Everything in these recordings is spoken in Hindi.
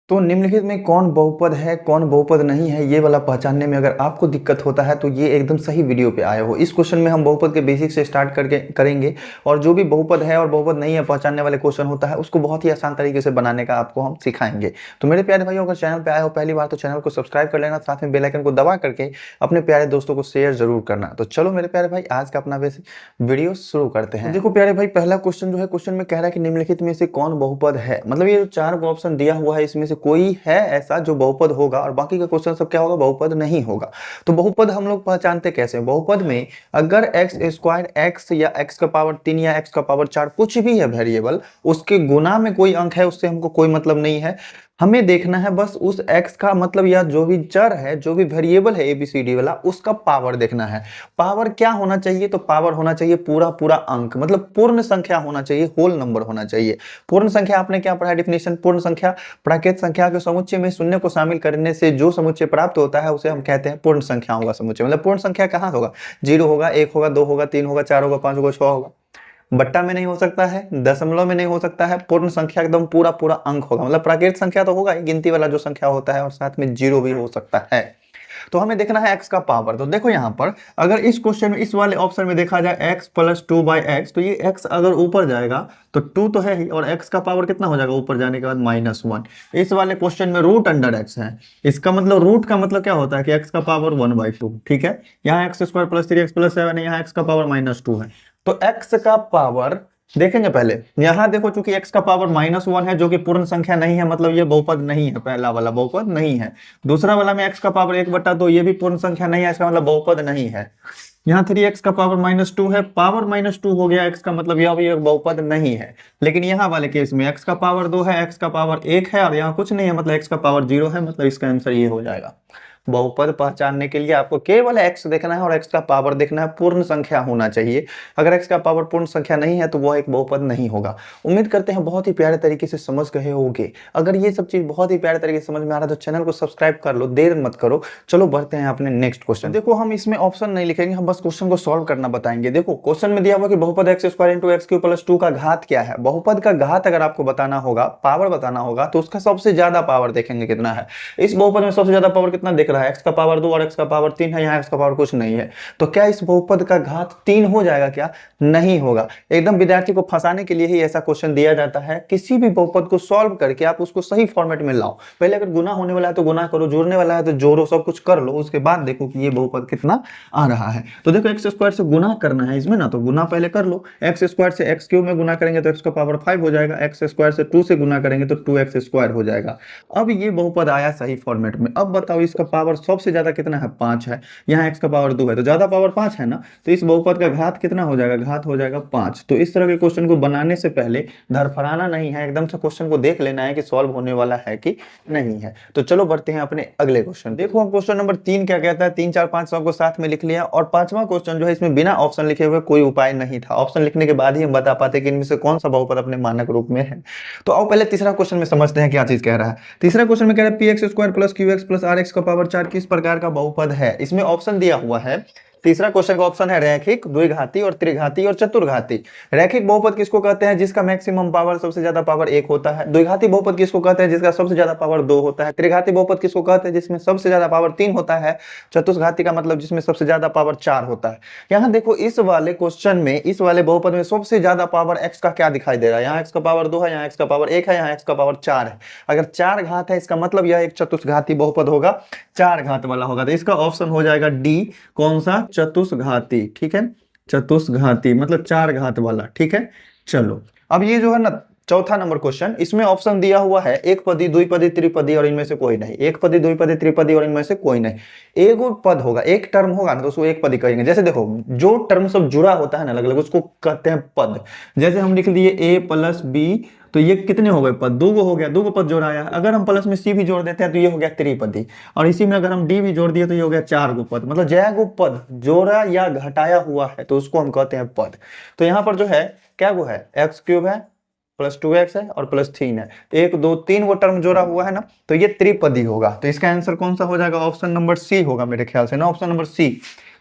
तो निम्नलिखित में कौन बहुपद है कौन बहुपद नहीं है ये वाला पहचानने में अगर आपको दिक्कत होता है तो ये एकदम सही वीडियो पे आए हो। इस क्वेश्चन में हम बहुपद के बेसिक से स्टार्ट करके करेंगे और जो भी बहुपद है और बहुपद नहीं है पहचानने वाले क्वेश्चन होता है उसको बहुत ही आसान तरीके से बनाने का आपको हम सिखाएंगे। तो मेरे प्यारे भाइयों, अगर चैनल पे आए हो पहली बार तो चैनल को सब्सक्राइब कर लेना, साथ में बेल आइकन को दबा करके अपने प्यारे दोस्तों को शेयर जरूर करना। तो चलो मेरे प्यारे भाई आज का अपना वीडियो शुरू करते हैं। देखो प्यारे भाई, पहला क्वेश्चन जो है क्वेश्चन में कह रहा है कि निम्नलिखित में से कौन बहुपद है। मतलब ये जो चार ऑप्शन दिया हुआ है इसमें से कोई है ऐसा जो बहुपद होगा और बाकी का क्वेश्चन सब क्या होगा, बहुपद नहीं होगा। तो बहुपद हम लोग पहचानते कैसे? बहुपद में अगर एक्स स्क्वायर एक्स या एक्स का पावर 3 या एक्स का पावर 4 कुछ भी है वेरिएबल, उसके गुना में कोई अंक है उससे हमको कोई मतलब नहीं है। हमें देखना है बस उस x का मतलब या जो भी चर है जो भी वेरिएबल है ABCD वाला उसका पावर देखना है। पावर क्या होना चाहिए? तो पावर होना चाहिए पूरा पूरा अंक, मतलब पूर्ण संख्या होना चाहिए, होल नंबर होना चाहिए। पूर्ण संख्या आपने क्या पढ़ा डेफिनेशन? पूर्ण संख्या प्राकृत संख्या के समुच्चय में शून्य को शामिल करने से जो समुच्चय प्राप्त होता है उसे हम कहते हैं पूर्ण संख्या होगा समुच्चय। मतलब पूर्ण संख्या कहाँ होगा? 0 होगा, 1 होगा, 2 होगा, 3 होगा, 4 होगा, 5 होगा, 6 होगा। बट्टा में नहीं हो सकता है, दशमलव में नहीं हो सकता है, पूर्ण संख्या एकदम पूरा पूरा अंक होगा। मतलब प्राकृत संख्या तो होगा ही, गिनती वाला जो संख्या होता है, और साथ में 0 भी हो सकता है। तो हमें देखना है x का पावर। तो देखो यहाँ पर अगर इस क्वेश्चन में इस वाले ऑप्शन में देखा जाए x प्लस 2/x, तो ये x अगर ऊपर जाएगा तो 2 तो है ही, और x का पावर कितना हो जाएगा ऊपर जाने के बाद -1। इस वाले क्वेश्चन में रूट अंडर x है, इसका मतलब रूट का मतलब क्या होता है कि x का पावर 1/2। ठीक है, यहाँ x square plus 3x plus 7 है, यहाँ x का पावर -2 है। तो x का पावर देखेंगे पहले। यहां देखो चूंकि x का पावर -1 है जो कि पूर्ण संख्या नहीं है, मतलब ये बहुपद नहीं है, पहला वाला बहुपद नहीं है। दूसरा वाला में x का पावर 1/2, ये भी पूर्ण संख्या नहीं है, इसका मतलब बहुपद नहीं है। यहाँ 3x का पावर -2 है, पावर -2 हो गया x का मतलब यह भी एक बहुपद नहीं है। लेकिन यहाँ वाले केस में x का पावर 2 है, x का पावर 1 है और यहाँ कुछ नहीं है, मतलब x का पावर 0 है। मतलब इसका आंसर ये हो जाएगा। बहुपद पहचानने के लिए आपको केवल x देखना है और x का पावर देखना है, पूर्ण संख्या होना चाहिए। अगर x का पावर पूर्ण संख्या नहीं है तो वह एक बहुपद नहीं होगा। उम्मीद करते हैं बहुत ही प्यारे तरीके से समझ गए होंगे। अगर ये सब चीज बहुत ही प्यारे तरीके से समझ में आ रहा है तो चैनल को सब्सक्राइब कर लो, देर मत करो। चलो बढ़ते हैं अपने नेक्स्ट क्वेश्चन। देखो हम इसमें ऑप्शन नहीं लिखेंगे, हम बस क्वेश्चन को सॉल्व करना बताएंगे। देखो क्वेश्चन में दिया हुआ कि बहुपद x square into x cube plus 2 का घात क्या है। बहुपद का घात अगर आपको बताना होगा, पावर बताना होगा, तो उसका सबसे ज्यादा पावर देखेंगे कितना है। इस बहुपद में सबसे ज्यादा पावर कितना दिख रहा है? x का पावर 2 और x का पावर 3 है, यहाँ x का पावर कुछ नहीं है। तो क्या इस बहुपद का घात 3 हो जाएगा? क्या नहीं होगा। एकदम विद्यार्थी को फंसाने के लिए ही ऐसा क्वेश्चन दिया जाता है। किसी भी बहुपद को सॉल्व करके आप उसको सही फॉर्मेट में लाओ। पहले अगर गुना होने वाला है तो गुना करो, जोड़ने वाला है तो जोड़ो, सब कुछ कर लो, उसके बाद देखो कि ये बहुपद कितना आ रहा है। तो देखो एक्स स्क्वायर से गुना करना है इसमें ना, तो गुना पहले कर लो। एक्स स्क्वायर से एक्स क्यूब में गुना करेंगे तो एक्स का पावर 5 हो जाएगा। एक्स स्क्वायर से 2 से गुना करेंगे तो 2x स्क्वायर हो जाएगा। अब ये बहुपद आया सही फॉर्मेट में। अब बताओ इसका पावर सबसे ज्यादा कितना है? 5 है। यहाँ x का पावर 2 है तो ज्यादा पावर 5 है ना, तो इस बहुपद का घात कितना हो जाएगा? घात हो जाएगा 5। तो इस तरह के क्वेश्चन को बनाने से पहले धड़फड़ाना नहीं है, एकदम से क्वेश्चन को देख लेना है कि सॉल्व होने वाला है कि नहीं है। तो चलो बढ़ते हैं अपने अगले क्वेश्चन। देखो हम क्वेश्चन नंबर 3 क्या कहता है, 3 4 5 सबको साथ में लिख लिया। और पांचवा क्वेश्चन जो है इसमें बिना ऑप्शन लिखे हुए कोई उपाय नहीं था। ऑप्शन लिखने के बाद ही हम बता पाते कि इनमें से कौन सा बहुपद अपने मानक रूप में है। तो आओ पहले तीसरा क्वेश्चन में समझते हैं क्या चीज कह रहा है। तीसरा क्वेश्चन में कह रहा है px square plus qx plus rx का पावर 4 किस प्रकार का बहुपद है। इसमें ऑप्शन दिया हुआ है। तीसरा क्वेश्चन का ऑप्शन है रैखिक, द्विघाती और त्रिघाती और चतुर्घाती। रैखिक बहुपद किसको कहते हैं? जिसका मैक्सिमम पावर सबसे ज्यादा पावर 1 होता है। द्विघाती बहुपद किसको कहते हैं? जिसका सबसे ज्यादा पावर 2 होता है। त्रिघाती बहुपद किसको कहते हैं? जिसमें सबसे ज्यादा पावर 3 होता है। चतुर्घाती का मतलब जिसमें सबसे ज्यादा पावर 4 होता है। यहाँ देखो इस वाले क्वेश्चन में, इस वाले बहुपद में सबसे ज्यादा पावर x का क्या दिखाई दे रहा है? यहाँ x का पावर 2 है, यहाँ x का पावर 1 है, यहाँ x का पावर 4 है। अगर 4 घात है इसका मतलब यह एक चतुष्घाती बहुपद होगा, 4 घात वाला होगा। तो इसका ऑप्शन हो जाएगा डी, कौन सा? चतुष्घाती। ठीक है, चतुष्घाती मतलब 4 घात वाला। ठीक है, चलो अब ये जो है ना चौथा नंबर क्वेश्चन, इसमें ऑप्शन दिया हुआ है एक पदी, द्विपदी, त्रिपदी और इनमें से कोई नहीं। एक पदी, द्विपदी, त्रिपदी और इनमें से कोई नहीं। एक पद होगा, एक टर्म होगा ना तो उसको एक पदी कहेंगे। जैसे देखो जो टर्म सब जुड़ा होता है ना अलग अलग, उसको कहते हैं पद। जैसे हम लिख लिए a प्लस बी, तो ये कितने हो गए पद? 2 हो गया, 2 पद जोड़ाया। अगर हम प्लस में सी भी जोड़ देते हैं तो ये हो गया त्रिपदी। और इसी में अगर हम डी भी जोड़ दिए तो ये हो गया 4 पद। मतलब जय पद जोड़ा या घटाया हुआ है तो उसको हम कहते हैं पद। तो यहाँ पर जो है क्या वो है? एक्स क्यूब है प्लस 2x है और प्लस 3 है। 1 2 3 वो टर्म जोड़ा हुआ है ना, तो ये त्रिपदी होगा। तो इसका आंसर कौन सा हो जाएगा? ऑप्शन नंबर सी होगा मेरे ख्याल से ना, option number C.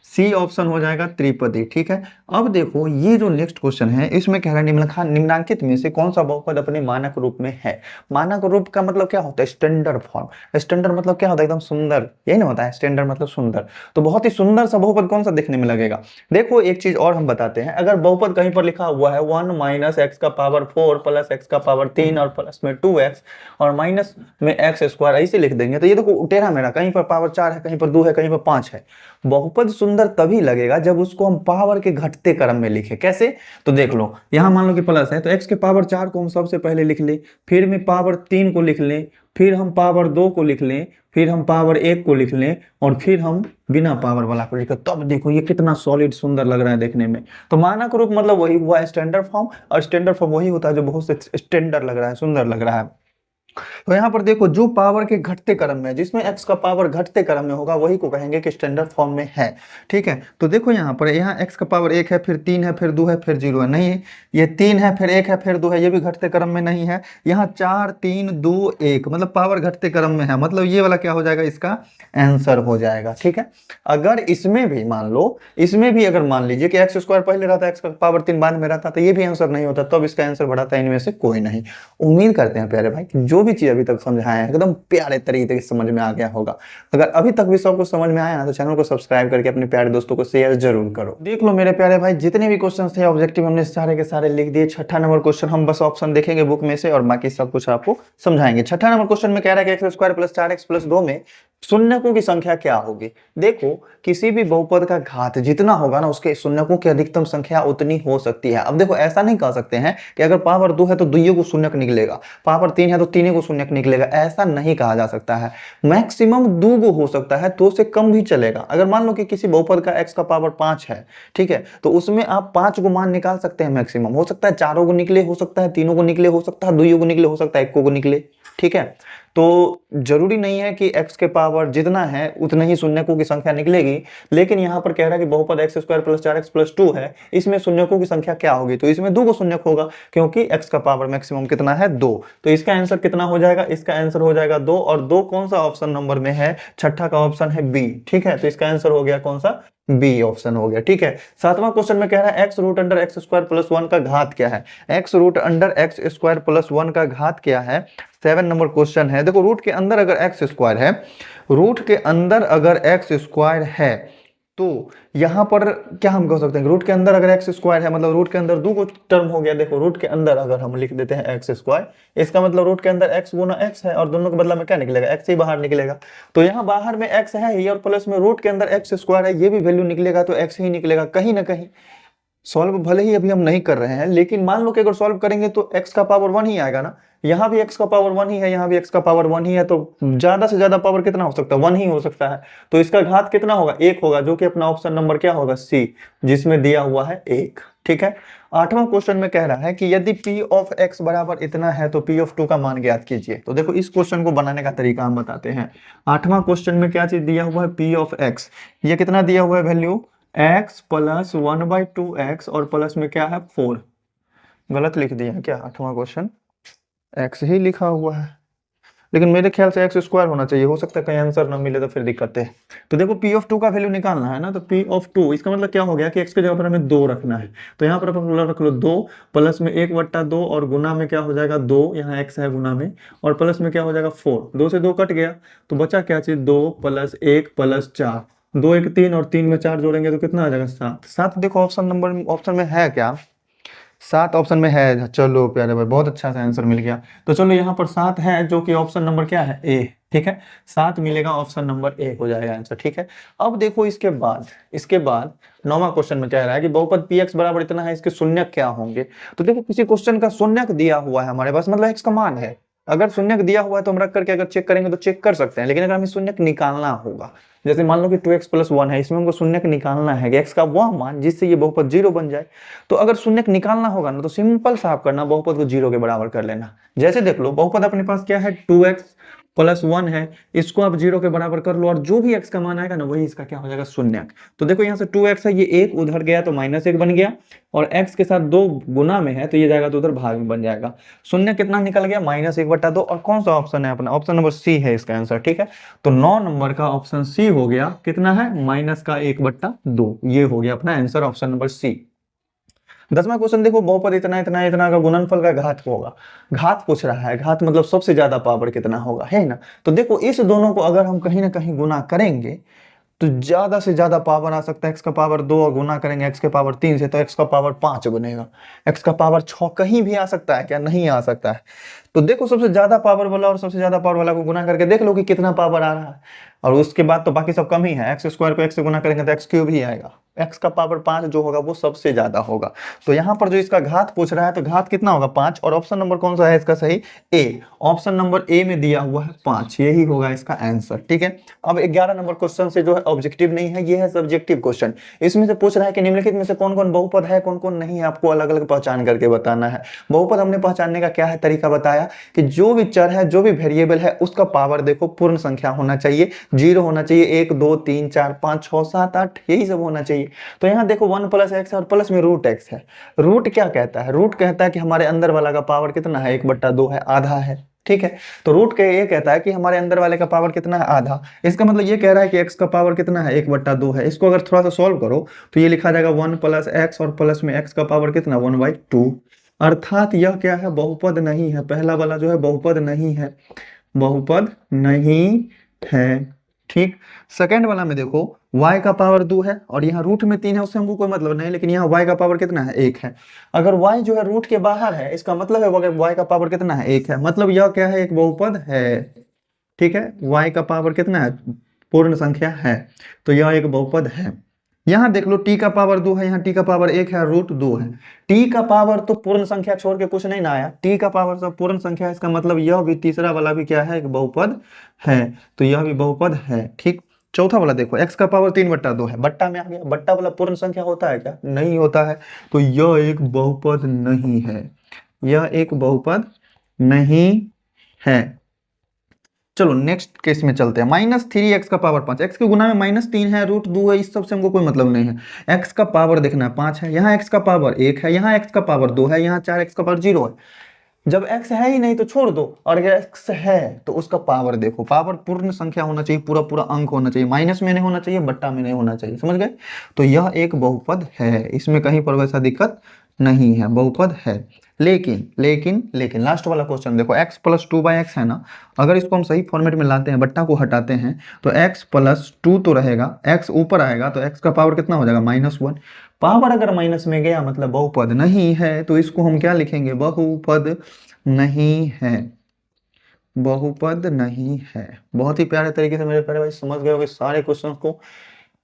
C option हो जाएगा त्रिपदी। ठीक है, अब देखो ये जो नेक्स्ट क्वेश्चन है इसमें कह रहा है निम्नलिखित में से कौन सा बहुपद अपने मानक रूप में है। मानक रूप का मतलब क्या होता है, स्टैंडर्ड फॉर्म। स्टैंडर्ड मतलब क्या होता है, एकदम सुंदर, यही ना होता है स्टैंडर्ड मतलब सुंदर। तो बहुत ही सुंदर सा बहुपद कौन सा देखने में लगेगा। देखो एक चीज और हम बताते हैं, अगर बहुपद कहीं पर लिखा हुआ है 1 माइनस एक्स का पावर 4 प्लस एक्स का पावर 3 और प्लस में 2x और माइनस में एक्स स्क्वायर ऐसे लिख देंगे, तो ये देखो टेढ़ा मेढ़ा, कहीं पर पावर 4 है, कहीं पर 2 है, कहीं पर 5 है। बहुपद सुंदर तभी लगेगा जब उसको हम पावर के घटते क्रम में लिखें। कैसे, तो देख लो यहां मान लो कि प्लस है तो x के पावर 4 को हम सबसे पहले लिख ले, फिर में पावर 3 को लिख लें, फिर हम पावर 2 को लिख लें, फिर हम पावर 1 को लिख लें और फिर हम बिना पावर वाला को लिखें। तब देखो ये कितना सॉलिड सुंदर लग रहा है देखने में। तो मानक रूप मतलब वही हुआ स्टैंडर्ड फॉर्म, और स्टैंडर्ड फॉर्म वही होता है जो बहुत से स्टैंडर्ड लग रहा है, सुंदर लग रहा है। तो यहाँ पर देखो जो पावर के घटते क्रम में, जिसमें x का पावर घटते क्रम में होगा वही को कहेंगे कि स्टैंडर्ड फॉर्म में है। ठीक है, तो देखो यहाँ पर यहाँ x का पावर 1 है, फिर 3 है, फिर 2 है, फिर 0 है, नहीं है। ये 3 है, फिर 1 है, फिर 2 है, ये भी घटते क्रम में नहीं है। यहाँ 4 3 2 1 मतलब पावर घटते क्रम में है, मतलब ये वाला क्या हो जाएगा, इसका आंसर हो जाएगा। ठीक है, अगर इसमें भी मान लो, इसमें भी अगर मान लीजिए कि एक्स स्क्वायर पहले रहता है, एक्स का पावर 3 बाद में रहता, तो ये भी आंसर नहीं होता, तब इसका आंसर बढ़ाता है इनमें से कोई नहीं। उम्मीद करते हैं प्यारे भाई जो भी चीज अभी तक समझाए हैं एकदम प्यारे तरीके से समझ में आ गया होगा। अगर अभी तक भी सब कुछ समझ में आया ना तो चैनल को सब्सक्राइब करके अपने प्यारे दोस्तों को शेयर जरूर करो। देख लो मेरे प्यारे भाई जितने भी क्वेश्चन थे ऑब्जेक्टिव हमने सारे के सारे लिख दिए। छठा नंबर क्वेश्चन हम बस ऑप्शन देखेंगे बुक में से और बाकी सब कुछ आपको समझाएंगे। छठा नंबर क्वेश्चन में कह रहा है कि x square plus 4x plus 2 में शून्यकों की संख्या क्या होगी। देखो किसी भी बहुपद का घात जितना होगा ना उसके शून्यकों की अधिकतम संख्या उतनी हो सकती है। अब देखो ऐसा नहीं कह सकते हैं कि अगर पावर 2 है तो 2 को शून्यक निकलेगा, पावर 3 है तो 3 को शून्यक निकलेगा, ऐसा नहीं कहा जा सकता है। मैक्सिमम 2 को हो सकता है, 2 से कम भी चलेगा। अगर मान लो कि किसी बहुपद का x का पावर 5 है, ठीक है, तो उसमें आप 5 को मान निकाल सकते हैं। मैक्सिमम हो सकता है 4 को निकले, हो सकता है 3 को निकले, हो सकता है 2 को निकले, हो सकता है 1 को निकले। ठीक है, तो जरूरी नहीं है कि x के पावर जितना है उतना ही शून्यकों की संख्या निकलेगी। लेकिन यहाँ पर कह रहा है कि बहुपद x square plus 4x plus 2 है, इसमें शून्यकों की संख्या क्या होगी, तो इसमें 2 को शून्यक होगा क्योंकि x का पावर मैक्सिमम कितना है 2। तो इसका आंसर कितना हो जाएगा, इसका आंसर हो जाएगा 2। और 2 कौन सा ऑप्शन नंबर में है, छठा का ऑप्शन है बी। ठीक है, तो इसका आंसर हो गया कौन सा, बी ऑप्शन हो गया। ठीक है, सातवां क्वेश्चन में कह रहा है x root under x square plus 1 का घात क्या है। X root under x square plus 1 का घात क्या है, 7 नंबर क्वेश्चन है। देखो रूट के अंदर अगर एक्स स्क्वायर है, रूट के अंदर अगर एक्स स्क्वायर है तो यहां पर क्या हम कह सकते हैं, रूट के अंदर अगर एक्स स्क्वायर है मतलब रूट के अंदर 2 को टर्म हो गया। देखो रूट के अंदर अगर हम लिख देते हैं एक्स स्क्वायर, इसका मतलब रूट के अंदर एक्स गुना एक्स है और दोनों के बदला में क्या निकलेगा, एक्स ही बाहर निकलेगा। तो यहाँ बाहर में एक्स है ही और प्लस में रूट के अंदर एक्स स्क्वायर है, ये भी वैल्यू निकलेगा तो एक्स ही निकलेगा कहीं ना कहीं। सॉल्व भले ही अभी हम नहीं कर रहे हैं लेकिन मान लो कि अगर सॉल्व करेंगे तो x का पावर 1 ही आएगा ना। यहाँ भी x का पावर 1 ही है, यहाँ भी x का पावर 1 ही है, तो ज्यादा से ज्यादा पावर कितना हो सकता है, 1 ही हो सकता है। तो इसका घात कितना होगा, 1 होगा, जो कि अपना ऑप्शन नंबर क्या होगा, सी, जिसमें दिया हुआ है 1। ठीक है, आठवां क्वेश्चन में कह रहा है कि यदि p ऑफ x बराबर इतना है तो p ऑफ 2 का मान ज्ञात कीजिए। तो देखो इस क्वेश्चन को बनाने का तरीका हम बताते हैं। आठवां क्वेश्चन में क्या चीज दिया हुआ है, p ऑफ x, ये कितना दिया हुआ है वैल्यू, x प्लस 1/2x और प्लस में क्या है 4। गलत लिख दिया क्या, आठवां क्वेश्चन x ही लिखा हुआ है, लेकिन मेरे ख्याल से एक्स स्क्वायर होना चाहिए, हो सकता है कहीं आंसर ना मिले तो फिर दिक्कत है। तो देखो p ऑफ 2 का वैल्यू निकालना है ना, तो p ऑफ 2 इसका मतलब क्या हो गया कि x की जगह पर हमें 2 रखना है। तो यहाँ पर अपन रख लो 2 प्लस में 1/2 और गुना में क्या हो जाएगा 2, यहाँ x है गुना में, और प्लस में क्या हो जाएगा 4। 2 से 2 कट गया तो बचा क्या चीज, 2 प्लस 1 प्लस 4, 2 1 3 और 3 में 4 जोड़ेंगे तो कितना आ जाएगा 7। 7 देखो ऑप्शन नंबर ऑप्शन में है क्या, 7 ऑप्शन में है। चलो प्यारे भाई बहुत अच्छा सा आंसर मिल गया। तो चलो यहाँ पर 7 है जो कि ऑप्शन नंबर क्या है, ए। ठीक है, 7 मिलेगा, ऑप्शन नंबर ए हो जाएगा आंसर। ठीक है, अब देखो इसके बाद 9वां क्वेश्चन में कह रहा है कि बहुपद px बराबर इतना है, इसके शून्यक क्या होंगे। तो देखो किसी क्वेश्चन का शून्यक दिया हुआ है हमारे पास, मतलब x का मान है। अगर शून्यक दिया हुआ है तो हम रख करके अगर चेक करेंगे तो चेक कर सकते हैं, लेकिन अगर हमें शून्यक निकालना होगा, जैसे मान लो कि 2x प्लस 1 है, इसमें हमको शून्यक निकालना है कि x का वह मान जिससे ये बहुपद 0 बन जाए। तो अगर शून्यक निकालना होगा ना तो सिंपल सा आप करना, बहुपद को 0 के बराबर कर लेना। जैसे देख लो बहुपद अपने पास क्या है 2x +1 है, इसको आप 0 के बराबर कर लो और जो भी x का मान आएगा ना वही इसका क्या हो जाएगा, शून्य। तो देखो यहाँ से 2x है, ये 1 उधर गया तो -1 बन गया, और x के साथ 2 गुना में है तो ये जाएगा तो उधर भाग में बन जाएगा। शून्य कितना निकल गया, -1/2। और कौन सा ऑप्शन है अपना, ऑप्शन नंबर सी है इसका आंसर, ठीक है। तो 9 नंबर का ऑप्शन सी हो गया, कितना है, -1/2। ये हो गया अपना आंसर, ऑप्शन नंबर सी। 10वां क्वेश्चन देखो, बहुपद इतना इतना इतना का गुणनफल का घात होगा। घात पूछ रहा है, घात मतलब सबसे ज्यादा पावर कितना होगा, है ना। तो देखो इस दोनों को अगर हम कहीं ना कहीं गुना करेंगे तो ज्यादा से ज्यादा पावर आ सकता है। x का पावर 2 और गुना करेंगे x के पावर 3 से तो x का पावर 5 बनेगा। x का पावर 6 कहीं भी आ सकता है क्या, नहीं आ सकता है। तो देखो सबसे ज्यादा पावर वाला और सबसे ज्यादा पावर वाला को गुना करके देख लो कि कितना पावर आ रहा है, और उसके बाद तो बाकी सब कम ही है। x स्क्वायर को x से गुना करेंगे तो x³ ही आएगा। x का पावर 5 जो होगा वो सबसे ज्यादा होगा। तो यहाँ पर जो इसका घात पूछ रहा है तो घात कितना होगा, 5। और ऑप्शन नंबर कौन सा है इसका सही, ए। ऑप्शन नंबर ए में दिया हुआ है 5, यही होगा इसका आंसर, ठीक है। अब 11 नंबर क्वेश्चन से जो है ऑब्जेक्टिव नहीं है, ये है सब्जेक्टिव क्वेश्चन। इसमें से पूछ रहा है कि निम्नलिखित में से कौन कौन बहुपद है, कौन कौन नहीं है, आपको अलग अलग पहचान करके बताना है। बहुपद हमने पहचानने का क्या है तरीका बताया कि जो भी चर है, जो भी वेरिएबल है, उसका पावर देखो पूर्ण संख्या होना चाहिए, 0 होना चाहिए, 1 2 3 4 5 6 7 8 यही सब होना चाहिए। तो यहाँ देखो 1 + x और प्लस में √x है। रूट क्या कहता है, रूट कहता है कि हमारे अंदर वाला का पावर कितना है, 1/2 है, आधा है, ठीक है। तो रूट के ये कहता है कि हमारे अंदर वाले का पावर कितना है, आधा। इसका मतलब ये कह रहा है कि x का पावर कितना है, 1/2 है। इसको अगर थोड़ा सा सॉल्व करो तो ये लिखा जाएगा 1 + x और प्लस में x का पावर कितना, 1/2। अर्थात यह क्या है, बहुपद नहीं है। पहला वाला जो है बहुपद नहीं है, बहुपद नहीं है, ठीक। सेकंड वाला में देखो y का पावर 2 है और यहाँ रूट में 3 है, उससे हमको कोई मतलब नहीं, लेकिन यहाँ y का पावर कितना है, 1 है। अगर y जो है रूट के बाहर है, इसका मतलब है y का पावर कितना है, 1 है। मतलब यह क्या है, एक बहुपद है, ठीक है। y का पावर कितना है, पूर्ण संख्या है, तो यह एक बहुपद है। यहाँ देख लो t का पावर 2 है, यहाँ t का पावर 1 है, √2 है। t का पावर तो पूर्ण संख्या छोड़ के कुछ नहीं ना आया, t का पावर सब पूर्ण संख्या है। इसका मतलब यह भी, तीसरा वाला भी क्या है, एक बहुपद है। तो यह भी बहुपद है, ठीक। चौथा वाला देखो, x का पावर 3/2 है, बट्टा में आ गया। बट्टा वाला पूर्ण संख्या होता है क्या, नहीं होता है। तो यह एक बहुपद नहीं है, यह एक बहुपद नहीं है। चलो नेक्स्ट केस में चलते हैं। -3x का पावर 5, x के गुना में -3 है, √2 है, इस सब से हमको कोई मतलब नहीं है। x का पावर देखना है, 5 है, यहाँ x का पावर 1 है, यहाँ x का पावर 2 है, यहाँ 4x का पावर 0 है। जब x है ही नहीं तो छोड़ दो, और अगर x है तो उसका पावर देखो, पावर पूर्ण संख्या होना चाहिए, पूरा पूरा अंक होना चाहिए, माइनस में नहीं होना चाहिए, बट्टा में नहीं होना चाहिए, समझ गए। तो यह एक बहुपद है, इसमें कहीं पर वैसा दिक्कत नहीं है, बहुपद है। लेकिन लेकिन लेकिन लास्ट वाला क्वेश्चन देखो, x + 2/x है ना। अगर इसको हम सही फॉर्मेट में लाते हैं, बट्टा को हटाते हैं तो x + 2 तो रहेगा, x ऊपर आएगा तो x का पावर कितना हो जाएगा, -1। पावर अगर माइनस में गया मतलब बहुपद नहीं है, तो इसको हम क्या लिखेंगे, बहुपद नहीं है, बहुपद नहीं है। बहुत ही प्यारे तरीके से मेरे प्यारे भाई समझ गए होंगे सारे क्वेश्चन को।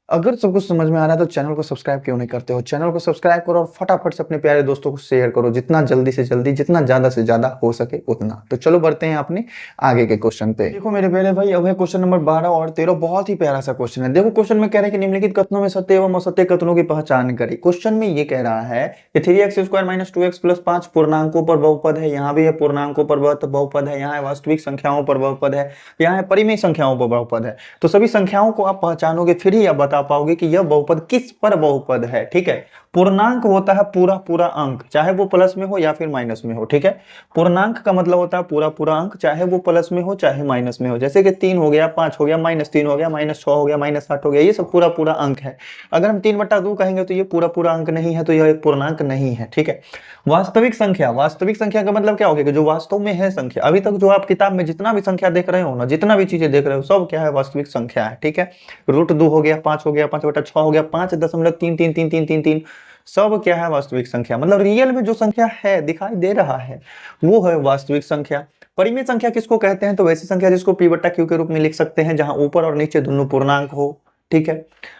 अगर सब कुछ समझ में आ रहा है तो चैनल को सब्सक्राइब क्यों नहीं करते हो, चैनल को सब्सक्राइब करो और फटाफट से अपने प्यारे दोस्तों को शेयर करो, जितना जल्दी से जल्दी, जितना ज्यादा से ज्यादा हो सके उतना। तो चलो बढ़ते हैं अपने आगे के क्वेश्चन पे। देखो मेरे प्यारे भाई, अब है क्वेश्चन नंबर 12 और 13, बहुत ही प्यारा सा क्वेश्चन है। देखो क्वेश्चन में कह रहे हैं कि निम्नलिखित कथनों में सत्य एवं असत्य कथनों की पहचान करें। क्वेश्चन में ये कह रहा है कि 3x² - 2x + 5 पूर्णांकों पर बहुपद है, यहाँ भी है पूर्णांकों पर बहुपद है, यहाँ है वास्तविक संख्याओं पर बहुपद है, यहाँ है परिमेय संख्याओं पर बहुपद है। तो सभी संख्याओं को आप पहचानोगे, फिर ही आप बता पाओगे कि यह बहुपद किस पर बहुपद है, ठीक है। पूर्णांक होता है पूरा पूरा अंक, चाहे वो प्लस में हो या फिर माइनस में हो, ठीक है। पूर्णांक का मतलब होता है पूरा पूरा अंक, चाहे वो प्लस में हो चाहे माइनस में हो। जैसे कि 3 हो गया, 5 हो गया, -3 हो गया, -6 हो गया, -8 हो गया, ये सब पूरा पूरा अंक है। अगर हम 3/2 कहेंगे तो ये पूरा पूरा अंक नहीं है, तो यह एक पूर्णांक नहीं है, ठीक है। वास्तविक संख्या, वास्तविक संख्या का मतलब क्या हो गया कि जो वास्तव में है संख्या। अभी तक जो आप किताब में जितना भी संख्या देख रहे हो ना, जितना भी चीजें देख रहे हो, सब क्या है, वास्तविक संख्या है, ठीक है। √2 हो गया, 5 हो गया, 5/6 हो गया, 5.333333, सब क्या है, वास्तविक संख्या। मतलब रियल में जो संख्या है, दिखाई दे रहा है, वो है वास्तविक संख्या। परिमेय संख्या किसको कहते हैं, तो वैसी संख्या जिसको p/q के रूप में लिख सकते हैं, जहां ऊपर और नीचे दोनों पूर्णांक हो, ठीक है।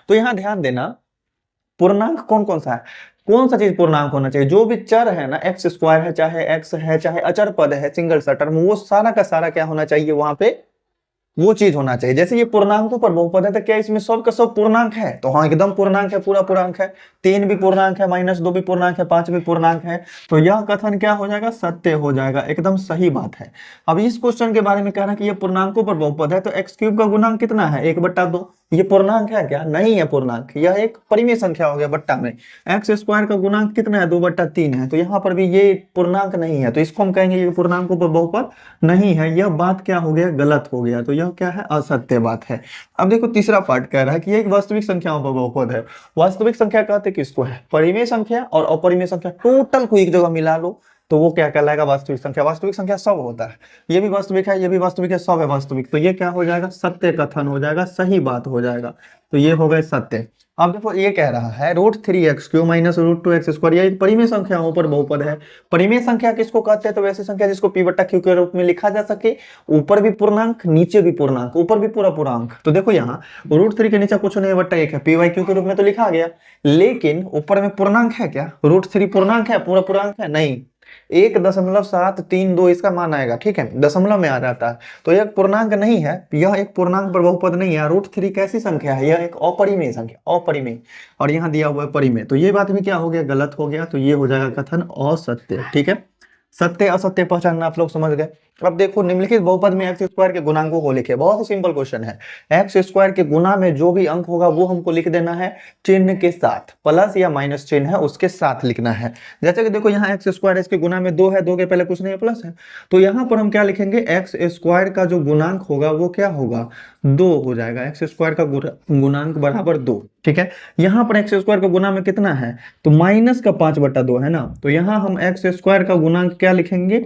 तो यहां ध्यान देना, पूर्णांक कौन कौन सा है, कौन सा चीज पूर्णांक होना चाहिए, जो भी चर है ना, x² है, चाहे x है, चाहे अचर पद है, सिंगल सा टर्म, वो सारा का सारा क्या होना चाहिए, वहां पे वो चीज होना चाहिए। जैसे ये पूर्णांकों पर बहुपद है तो क्या इसमें सब का सब पूर्णांक है? तो हाँ, एकदम पूर्णांक है, पूरा पूर्णांक है। 3 भी पूर्णांक है, -2 भी पूर्णांक है, 5 भी पूर्णांक है। तो यह कथन क्या हो जाएगा? सत्य हो जाएगा, एकदम सही बात है। अब इस क्वेश्चन के बारे में कह रहा है कि ये पूर्णांकों पर बहुपद है तो x³ का गुणांक कितना है? 1/2। ये पूर्णांक है क्या? नहीं है पूर्णांक, यह एक परिमेय संख्या हो गया बट्टा में। x² का गुणांक कितना है? 2/3 है। तो यहाँ पर भी ये पूर्णांक नहीं है, तो इसको हम कहेंगे ये पूर्णांकों पर बहुपद नहीं है। यह बात क्या हो गया? गलत हो गया। तो यह क्या है? असत्य बात है। अब देखो तीसरा पार्ट कह रहा है कि एक वास्तविक संख्याओं पर बहुपद है। वास्तविक संख्या कहते किसको है? परिमेय संख्या और अपरिमेय संख्या टोटल को एक जगह मिला लो तो वो क्या कहलाएगा? वास्तविक संख्या। वास्तविक संख्या सब होता है, ये भी वास्तविक है, ये भी वास्तविक है, सब है वास्तविक। तो ये क्या हो जाएगा? सत्य कथन हो जाएगा, सही बात हो जाएगा। तो ये हो गए सत्य। अब देखो ये कह रहा है √3x³ - √2x², यह एक परिमेय संख्याओं पर बहुपद है। परिमेय संख्या किसको कहते हैं? तो वैसी संख्या जिसको p/q के रूप में लिखा जा सके, ऊपर भी पूर्णांक नीचे भी पूर्णांक, ऊपर भी पूरा पूर्णांक। तो देखो यहाँ √3 के नीचे कुछ नहीं, बट्टा 1 है, p/q के रूप में तो लिखा गया, लेकिन ऊपर में पूर्णांक है क्या? √3 पूर्णांक है? पूरा पूर्णांक है? नहीं, 1.732 इसका मान आएगा, ठीक है, दशमलव में आ जाता है। तो यह पूर्णांक नहीं है, यह एक पूर्णांक पर बहुपद नहीं है। √3 कैसी संख्या है? यह एक अपरिमेय संख्या, अपरिमेय, और यहाँ दिया हुआ है परिमेय। तो ये बात भी क्या हो गया? गलत हो गया। तो ये हो जाएगा कथन असत्य, ठीक है। सत्य असत्य पहचानना आप लोग समझ गए। अब देखो निम्नलिखित बहुपद में x² के गुणांकों को लिखे। बहुत ही सिंपल क्वेश्चन है। x² के गुना में जो भी अंक होगा वो हमको लिख देना है चिन्ह के साथ, प्लस या माइनस चिन्ह है उसके साथ लिखना है। जैसे कि देखो यहाँ x² इसके गुना में 2 है, 2 के पहले कुछ नहीं है, प्लस है। तो यहाँ पर हम क्या लिखेंगे? x² का जो गुणांक होगा वो क्या होगा? 2 हो जाएगा। x² का गुणांक बराबर 2, ठीक है। यहाँ पर x² का गुना में कितना है? तो -5/2 है ना। तो यहाँ हम x² का गुणांक क्या लिखेंगे?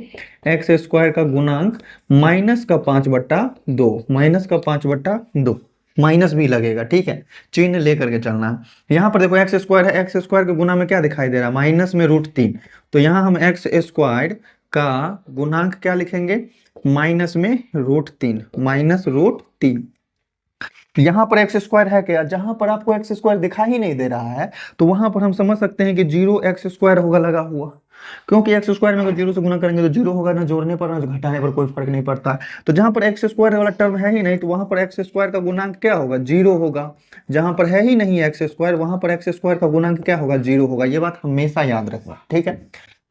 x² का गुणांक -5/2, -5/2, माइनस भी लगेगा, ठीक है, चिन्ह लेकर के चलना है। यहाँ पर देखो x² है, x² के गुना में क्या दिखाई दे रहा है? माइनस में √3। तो यहाँ हम x² का गुणांक क्या लिखेंगे? माइनस में √3, -√3। यहाँ पर x² है क्या? जहां पर आपको x² दिखाई ही नहीं दे रहा है तो वहां पर हम समझ सकते हैं कि 0x² होगा लगा हुआ, क्योंकि x² में अगर 0 से गुना करेंगे तो 0 होगा, ना जोड़ने पर ना घटाने पर कोई फर्क नहीं पड़ता है। तो जहां पर x² वाला टर्म है ही नहीं तो वहां पर x² का गुणांक क्या होगा? 0 होगा। जहां पर है ही नहीं x² वहां पर x² का गुणांक क्या होगा? 0 होगा। ये बात हमेशा याद रखना, ठीक है।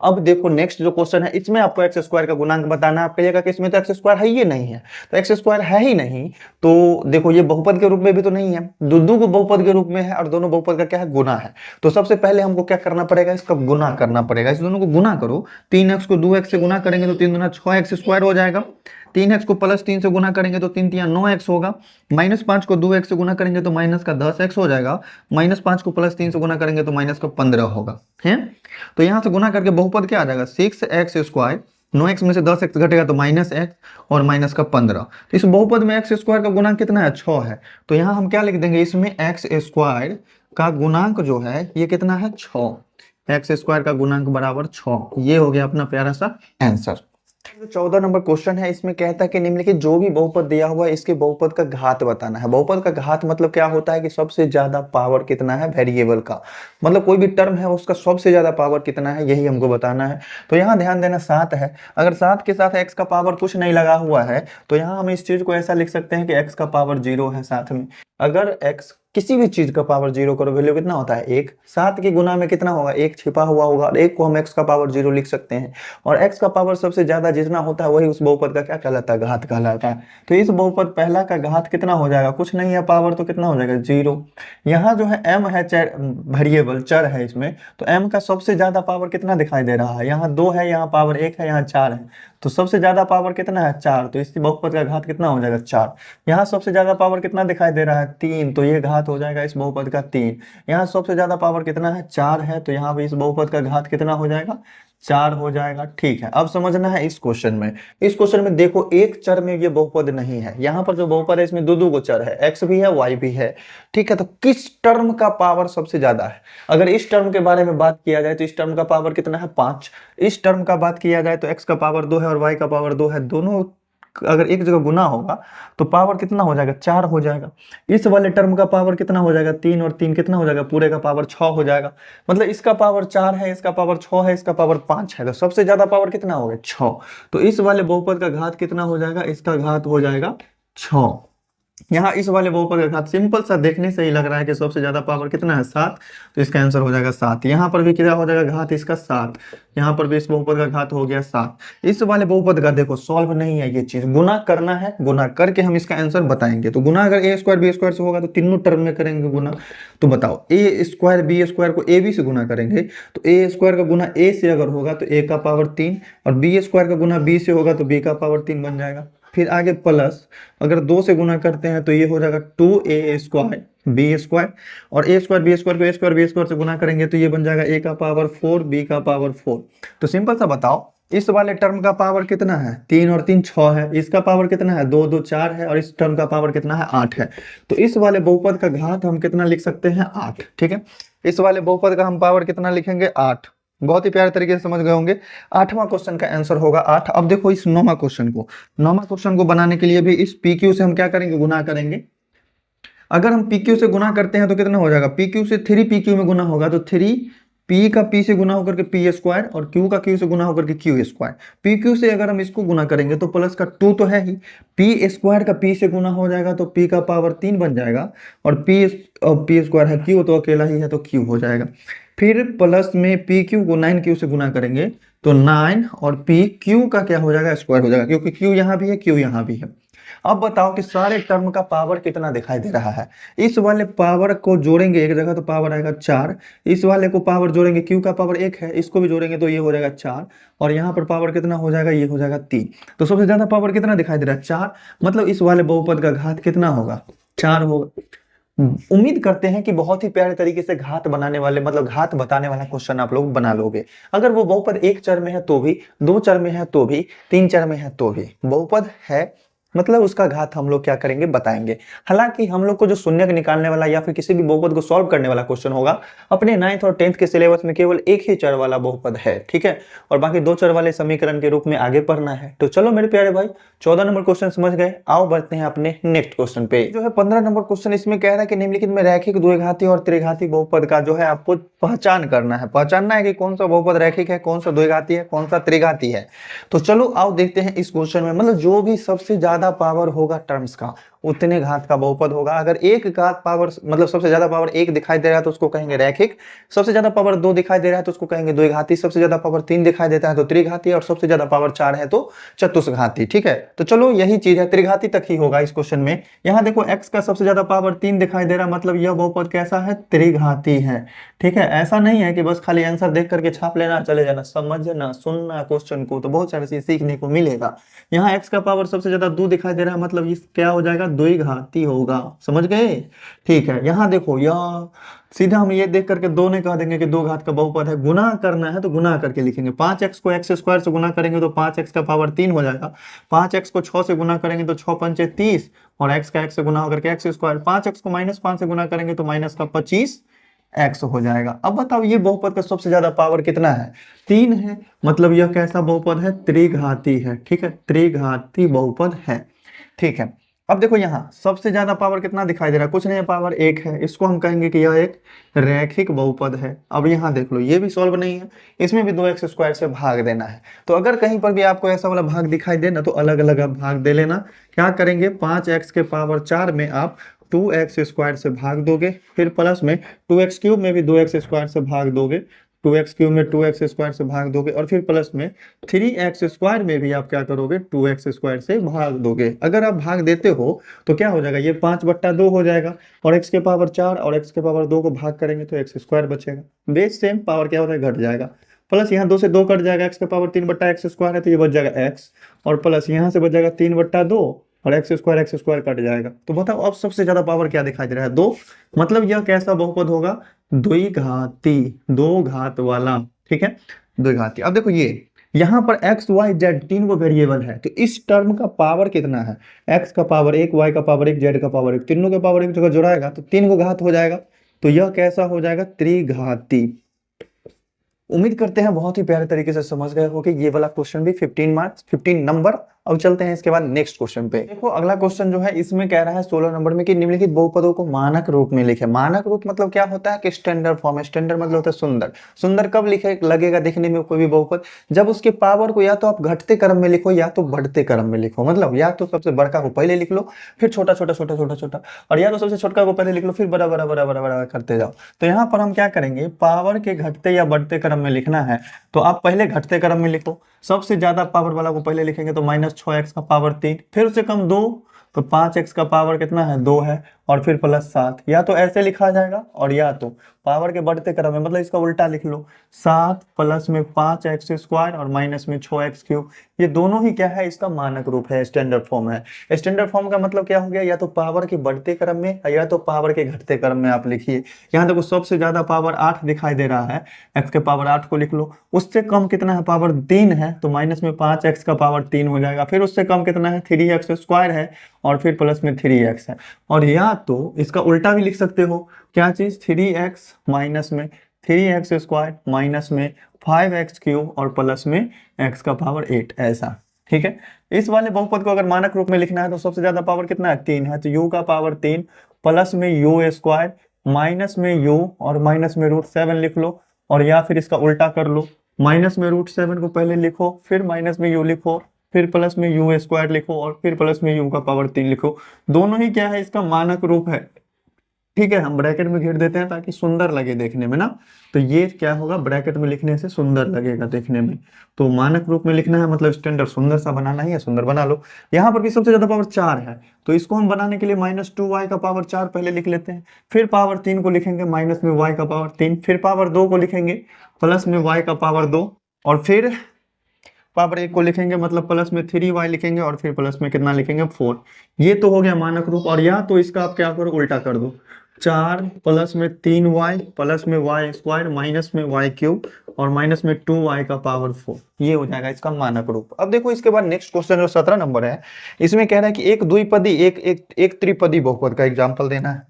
अब देखो नेक्स्ट जो क्वेश्चन है इसमें आपको x² का गुणांक बताना है। आप कहिएगा कि इसमें तो x² है ही नहीं है, तो x² है ही नहीं तो देखो ये बहुपद के रूप में भी तो नहीं है, दोनों को बहुपद के रूप में है और दोनों बहुपद का क्या है? गुना है। तो सबसे पहले हमको क्या करना पड़ेगा? इसका गुना करना पड़ेगा। इस दोनों को गुना करो, 3x को 2x से गुना करेंगे तो 3 दूना 6x² हो जाएगा। 3x को +3 से गुना करेंगे तो 3 तिया 9x होगा। -5 को 2x से गुना करेंगे तो -10x हो जाएगा। -5 को +3 से गुना करेंगे तो -15 होगा, है। तो यहाँ से गुना करके बहुपद क्या आ जाएगा? 6x²। 9x में से 10x घटेगा तो -x और -15। तो इस बहुपद में x² का गुणांक कितना है? 6 है। तो यहाँ हम क्या लिख देंगे? इसमें x² का गुणांक जो है ये कितना है? 6। x² का गुणांक बराबर 6। ये हो गया अपना प्यारा सा आंसर। जो 14 नंबर क्वेश्चन है इसमें कहता है कि निम्नलिखित जो भी बहुपद दिया हुआ है इसके बहुपद का घात बताना है। बहुपद का घात मतलब क्या होता है कि सबसे ज्यादा पावर कितना है वेरिएबल का, मतलब कोई भी टर्म है उसका सबसे ज्यादा पावर कितना है, यही हमको बताना है। तो यहाँ ध्यान देना 7 है। अगर 7 के साथ x का पावर कुछ नहीं लगा हुआ है तो यहाँ हम इस चीज को ऐसा लिख सकते हैं कि x का पावर 0 है साथ में। अगर x किसी भी चीज का पावर 0 करो वैल्यू कितना होता है? 1। 7 के गुना में कितना होगा? 1 छिपा हुआ होगा और 1 को हम x का पावर 0 लिख सकते हैं। और x का पावर सबसे ज्यादा जितना होता है वही उस बहुपद का क्या कहलाता है? घात कहलाता है। तो इस बहुपद पहला का घात कितना हो जाएगा? कुछ नहीं है पावर, तो कितना हो जाएगा? 0। यहाँ जो है m है वेरिएबल चर है इसमें, तो m का सबसे ज्यादा पावर कितना दिखाई दे रहा है? यहाँ 2 है, यहाँ पावर 1 है, यहाँ 4 है। तो सबसे ज्यादा पावर कितना है? 4। तो इस बहुपद का घात कितना हो जाएगा? 4। यहाँ सबसे ज्यादा पावर कितना दिखाई दे रहा है? 3। तो ये घात हो जाएगा इस बहुपद का 3। यहाँ सबसे ज्यादा पावर कितना है? 4 है। तो यहाँ भी इस बहुपद का घात कितना हो जाएगा? 4 हो जाएगा। ठीक है, अब समझना है इस क्वेश्चन में। इस क्वेश्चन में देखो एक चर में ये बहुपद नहीं है। यहाँ पर जो बहुपद है इसमें दो चर है, x भी है y भी है। ठीक है, तो किस टर्म का पावर सबसे ज्यादा है? अगर इस टर्म के बारे में बात किया जाए तो इस टर्म का पावर कितना है? 5। इस टर्म का बात किया जाए तो x का पावर 2 है और y का पावर 2 है। दोनों अगर एक जगह गुना होगा तो पावर कितना हो जाएगा? 4 हो जाएगा। इस वाले टर्म का पावर कितना हो जाएगा? 3 और 3 कितना हो जाएगा? पूरे का पावर 6 हो जाएगा। मतलब इसका पावर 4 है, इसका पावर 6 है, इसका पावर 5 है। तो सबसे ज्यादा पावर कितना हो गया? 6। तो इस वाले बहुपद का घात कितना हो जाएगा? इसका घात हो जाएगा 6। यहाँ इस वाले बहुपद का घात सिंपल सा देखने से ही लग रहा है कि सबसे ज्यादा पावर कितना है 7, तो इसका आंसर हो जाएगा 7। यहाँ पर भी क्या हो जाएगा घात इसका 7, यहाँ पर भी इस बहुपद का घात हो गया 7। इस वाले बहुपद का देखो सॉल्व नहीं है ये चीज, गुना करना है, गुना करके हम इसका आंसर बताएंगे। तो गुना अगर ए स्क्वायर बी स्क्वायर से होगा तो तीनों टर्म में करेंगे गुना। तो बताओ ए स्क्वायर बी स्क्वायर को ए बी से गुना करेंगे, तो ए स्क्वायर का गुना ए से अगर होगा तो ए का पावर 3, और बी स्क्वायर का गुना बी से होगा तो बी का पावर 3 बन जाएगा। फिर आगे प्लस अगर 2 से गुना करते हैं तो ये हो जाएगा 2a स्क्वायर बी स्क्वायर, और ए स्क्वायर बी स्क्वायर को ए स्क्वायर बी स्क्वायर से गुना करेंगे तो ये बन जाएगा a का पावर 4 b का पावर 4। तो सिंपल सा बताओ इस वाले टर्म का पावर कितना है, 3 और 3 6 है, इसका पावर कितना है 2 2 4 है, और इस टर्म का पावर कितना है 8 है। तो इस वाले बहुपद का घात हम कितना लिख सकते हैं 8। ठीक है, इस वाले बहुपद का हम पावर कितना लिखेंगे 8। बहुत ही प्यारे तरीके से समझ गए होंगे। 8वां क्वेश्चन का आंसर होगा 8। अब देखो इस 9वां क्वेश्चन को बनाने के लिए भी इस PQ से हम क्या करेंगे गुना करेंगे। अगर हम PQ से गुना करते हैं तो कितना हो जाएगा, PQ से 3PQ में गुना होगा तो 3P का P से गुना होकर के P स्क्वायर, और Q का Q से गुना होकर के Q स्क्वायर। PQ से अगर हम इसको गुना करेंगे तो प्लस का 2 तो है ही, P स्क्वायर का P से गुना हो जाएगा तो P का पावर 3 बन जाएगा, और P स्क्वायर है Q तो अकेला ही है तो Q हो जाएगा। फिर प्लस में PQ को 9Q से गुना करेंगे तो 9 और PQ का क्या हो जाएगा स्क्वायर हो जाएगा, क्योंकि Q यहाँ भी है Q यहाँ भी है। अब बताओ कि सारे टर्म का पावर कितना दिखाई दे रहा है। इस वाले पावर को जोड़ेंगे एक जगह तो पावर आएगा 4, इस वाले को पावर जोड़ेंगे Q का पावर 1 है, इसको भी जोड़ेंगे तो ये हो जाएगा 4, और यहाँ पर पावर कितना हो जाएगा ये हो जाएगा 3। तो सबसे ज्यादा पावर कितना दिखाई दे रहा है 4, मतलब इस वाले बहुपद का घात कितना होगा 4 होगा। उम्मीद करते हैं कि बहुत ही प्यारे तरीके से घात बनाने वाले मतलब घात बताने वाला क्वेश्चन आप लोग बना लोगे। अगर वो बहुपद 1 चर में है तो भी, 2 चर में है तो भी, 3 चर में है तो भी, बहुपद है मतलब उसका घात हम लोग क्या करेंगे बताएंगे। हालांकि हम लोग को जो शून्यक निकालने वाला या फिर किसी भी बहुपद को सॉल्व करने वाला क्वेश्चन होगा अपने 9th और 10th के सिलेबस में केवल एक ही चर वाला बहुपद है, ठीक है, और बाकी 2 चर वाले समीकरण के रूप में आगे पढ़ना है। तो चलो मेरे प्यारे भाई 14 नंबर क्वेश्चन समझ गए, आओ बढ़ते हैं अपने नेक्स्ट क्वेश्चन पे। जो है 15 नंबर क्वेश्चन इसमें कह रहा है कि निम्नलिखित में रैखिक द्विघाती और त्रिघाती बहुपद का जो है आपको पहचान करना है, पहचानना है कि कौन सा बहुपद रैखिक है, कौन सा द्विघाती है, कौन सा त्रिघाती है। तो चलो आओ देखते हैं इस क्वेश्चन में, मतलब जो भी सबसे ज्यादा पावर होगा टर्म्स का उतने घात का बहुपद होगा। अगर एक घात पावर मतलब सबसे ज्यादा पावर 1 दिखाई दे रहा है तो उसको कहेंगे रैखिक, सबसे ज्यादा पावर 2 दिखाई दे रहा है तो उसको कहेंगे द्विघाती, सबसे ज्यादा पावर 3 दिखाई देता है तो त्रिघाती, और सबसे ज्यादा पावर 4 है तो चतुष्घाती। ठीक है, तो चलो यही चीज है, त्रिघाती तक ही होगा इस क्वेश्चन में। यहाँ देखो x का सबसे ज्यादा पावर 3 दिखाई दे रहा है, मतलब यह बहुपद कैसा है त्रिघाती है। ठीक है, ऐसा नहीं है कि बस खाली आंसर देख करके छाप लेना चले जाना, समझना सुनना क्वेश्चन को, तो बहुत सारी चीज सीखने को मिलेगा। यहाँ x का पावर सबसे ज्यादा 2 दिखाई दे रहा है, मतलब इस क्या हो जाएगा द्विघाती होगा, समझ गए। ठीक है, यहाँ देखो यह सीधा हम ये देख करके 2 ने कह देंगे कि 2 घात का बहुपद है, गुना करना है तो गुना करके लिखेंगे। 5x को x स्क्वायर से गुना करेंगे तो 5x का पावर 3 हो जाएगा, 5x को 6 से गुना करेंगे तो 6 पंचे 30, और x का x से गुना होकर के x स्क्वायर, 5x को -5 से गुना करेंगे तो माइनस का 25x हो जाएगा। अब बताओ ये बहुपद का सबसे ज्यादा पावर कितना है 3 है, मतलब यह कैसा बहुपद है त्रिघाती है। ठीक है, त्रिघाती बहुपद है। ठीक है, अब देखो यहाँ सबसे ज्यादा पावर कितना दिखाई दे रहा है, कुछ नहीं है, पावर 1 है, इसको हम कहेंगे कि यह एक रैखिक बहुपद है। अब यहाँ देख लो ये भी सॉल्व नहीं है, इसमें भी 2x स्क्वायर से भाग देना है। तो अगर कहीं पर भी आपको ऐसा वाला भाग दिखाई दे ना तो अलग अलग आप भाग दे लेना। क्या करेंगे 5x के पावर 4 में आप 2x स्क्वायर से भाग दोगे, फिर प्लस में 2x क्यूब में भी 2x स्क्वायर से भाग दोगे, 2x क्यूब में 2x स्क्वायर से भाग दोगे, और फिर प्लस में 3x स्क्वायर में भी आप क्या करोगे 2x स्क्वायर से भाग दोगे। अगर आप भाग देते हो तो क्या हो जाएगा ये 5/2 हो जाएगा, और x के पावर 4 और x के पावर 2 को भाग करेंगे तो x स्क्वायर बचेगा। बेस सेम पावर क्या होता है घट जाएगा, प्लस यहाँ 2 से 2 कट जाएगा, x के पावर 3/x स्क्वायर है तो ये बच जाएगा x, और प्लस यहाँ से बच जाएगा 3/2 और x स्क्वायर कट जाएगा। तो बताओ अब सबसे ज्यादा पावर क्या दिखाई दे रहा है 2, मतलब यह कैसा बहुपद होगा द्विघाती, 2 घात वाला। ठीक है, द्विघाती। अब देखो ये यहाँ पर x y z 3 वो वेरिएबल है, तो इस टर्म का पावर कितना है, x का पावर 1, y का पावर 1, z का पावर 1, तीनों का पावर एक जगह जोड़ाएगा तो 3 को घात हो जाएगा, तो यह कैसा हो जाएगा त्रिघाती। उम्मीद करते हैं बहुत ही प्यारे तरीके से समझ गए हो कि ये वाला क्वेश्चन भी 15 मार्क्स 15 नंबर अब चलते हैं इसके बाद नेक्स्ट क्वेश्चन पे। देखो अगला क्वेश्चन जो है इसमें कह रहा है 16 नंबर में कि निम्नलिखित बहुपदों को मानक रूप में लिखे। मानक रूप मतलब क्या होता है कि स्टैंडर्ड फॉर्म। स्टैंडर्ड मतलब होता है सुंदर। सुंदर कब लिखे लगेगा देखने में कोई भी बहुपद, जब उसके पावर को या तो आप घटते क्रम में लिखो या तो बढ़ते क्रम में लिखो। मतलब या तो सबसे बड़का को पहले लिख लो, फिर छोटा छोटा छोटा छोटा छोटा, और या तो सबसे छोटा को पहले लिख लो, फिर बड़ा बड़ा बड़ा बड़ा बड़ा करते जाओ। तो यहाँ पर हम क्या करेंगे, पावर के घटते या बढ़ते क्रम में लिखना है तो आप पहले घटते क्रम में लिखो। सबसे ज्यादा पावर वाला को पहले लिखेंगे तो -6x का पावर 3, फिर उससे कम 2 तो 5x का पावर कितना है 2 है, और फिर +7। या तो ऐसे लिखा जाएगा और या तो पावर के बढ़ते क्रम में, मतलब इसका उल्टा लिख लो, 7 प्लस में 5x² और माइनस में 6x³। ये दोनों ही क्या है, इसका मानक रूप है, स्टैंडर्ड फॉर्म है। स्टैंडर्ड फॉर्म का मतलब क्या हो गया, या तो पावर के बढ़ते क्रम में या तो पावर के घटते क्रम में आप लिखिए। यहाँ देखो सबसे ज्यादा पावर 8 दिखाई दे रहा है, x के पावर 8 को लिख लो। उससे कम कितना है, पावर 3 है, तो माइनस में 5x का पावर 3 हो जाएगा। फिर उससे कम कितना है, 3x² है, और फिर प्लस में 3x है। और या तो इसका उल्टा भी लिख सकते हो, क्या चीज, 3x माइनस में 3x² माइनस में 5x³ और प्लस में x का पावर 8, ऐसा। ठीक है, इस वाले बहुपद को अगर मानक रूप में लिखना है तो सबसे ज्यादा पावर कितना है, 3 है, तो u का पावर 3 प्लस में u² माइनस में u और माइनस में √7 लिख लो। और या फिर इसका उल्टा कर लो, माइनस में √7 को पहले लिखो, फिर माइनस में u लिखो, फिर प्लस में u² लिखो, और फिर प्लस में u का पावर 3 लिखो। दोनों ही क्या है, इसका मानक रूप है। ठीक है, हम ब्रैकेट में घेर देते हैं ताकि सुंदर लगे देखने में ना। तो ये क्या होगा, ब्रैकेट में लिखने से सुंदर लगेगा देखने में। तो मानक रूप में लिखना है मतलब स्टैंडर्ड सुंदर सा बनाना ही है, सुंदर बना लो। यहाँ पर भी सबसे ज्यादा पावर 4 है, तो इसको हम बनाने के लिए -2y का पावर 4 पहले लिख लेते हैं, फिर पावर 3 को लिखेंगे माइनस में y का पावर 3, फिर पावर 2 को लिखेंगे प्लस में y का पावर 2, और फिर पावर 1 को लिखेंगे मतलब प्लस में 3y लिखेंगे, और फिर प्लस में कितना लिखेंगे 4। ये तो हो गया मानक रूप। और या तो इसका आप क्या करो, उल्टा कर दो, 4 प्लस में 3y प्लस में y² माइनस में y³ और माइनस में 2y का पावर 4, ये हो जाएगा इसका मानक रूप। अब देखो इसके बाद नेक्स्ट क्वेश्चन जो 17 नंबर है, इसमें कह रहा है कि एक द्विपदी एक त्रिपदी बहुपद का एग्जाम्पल देना है।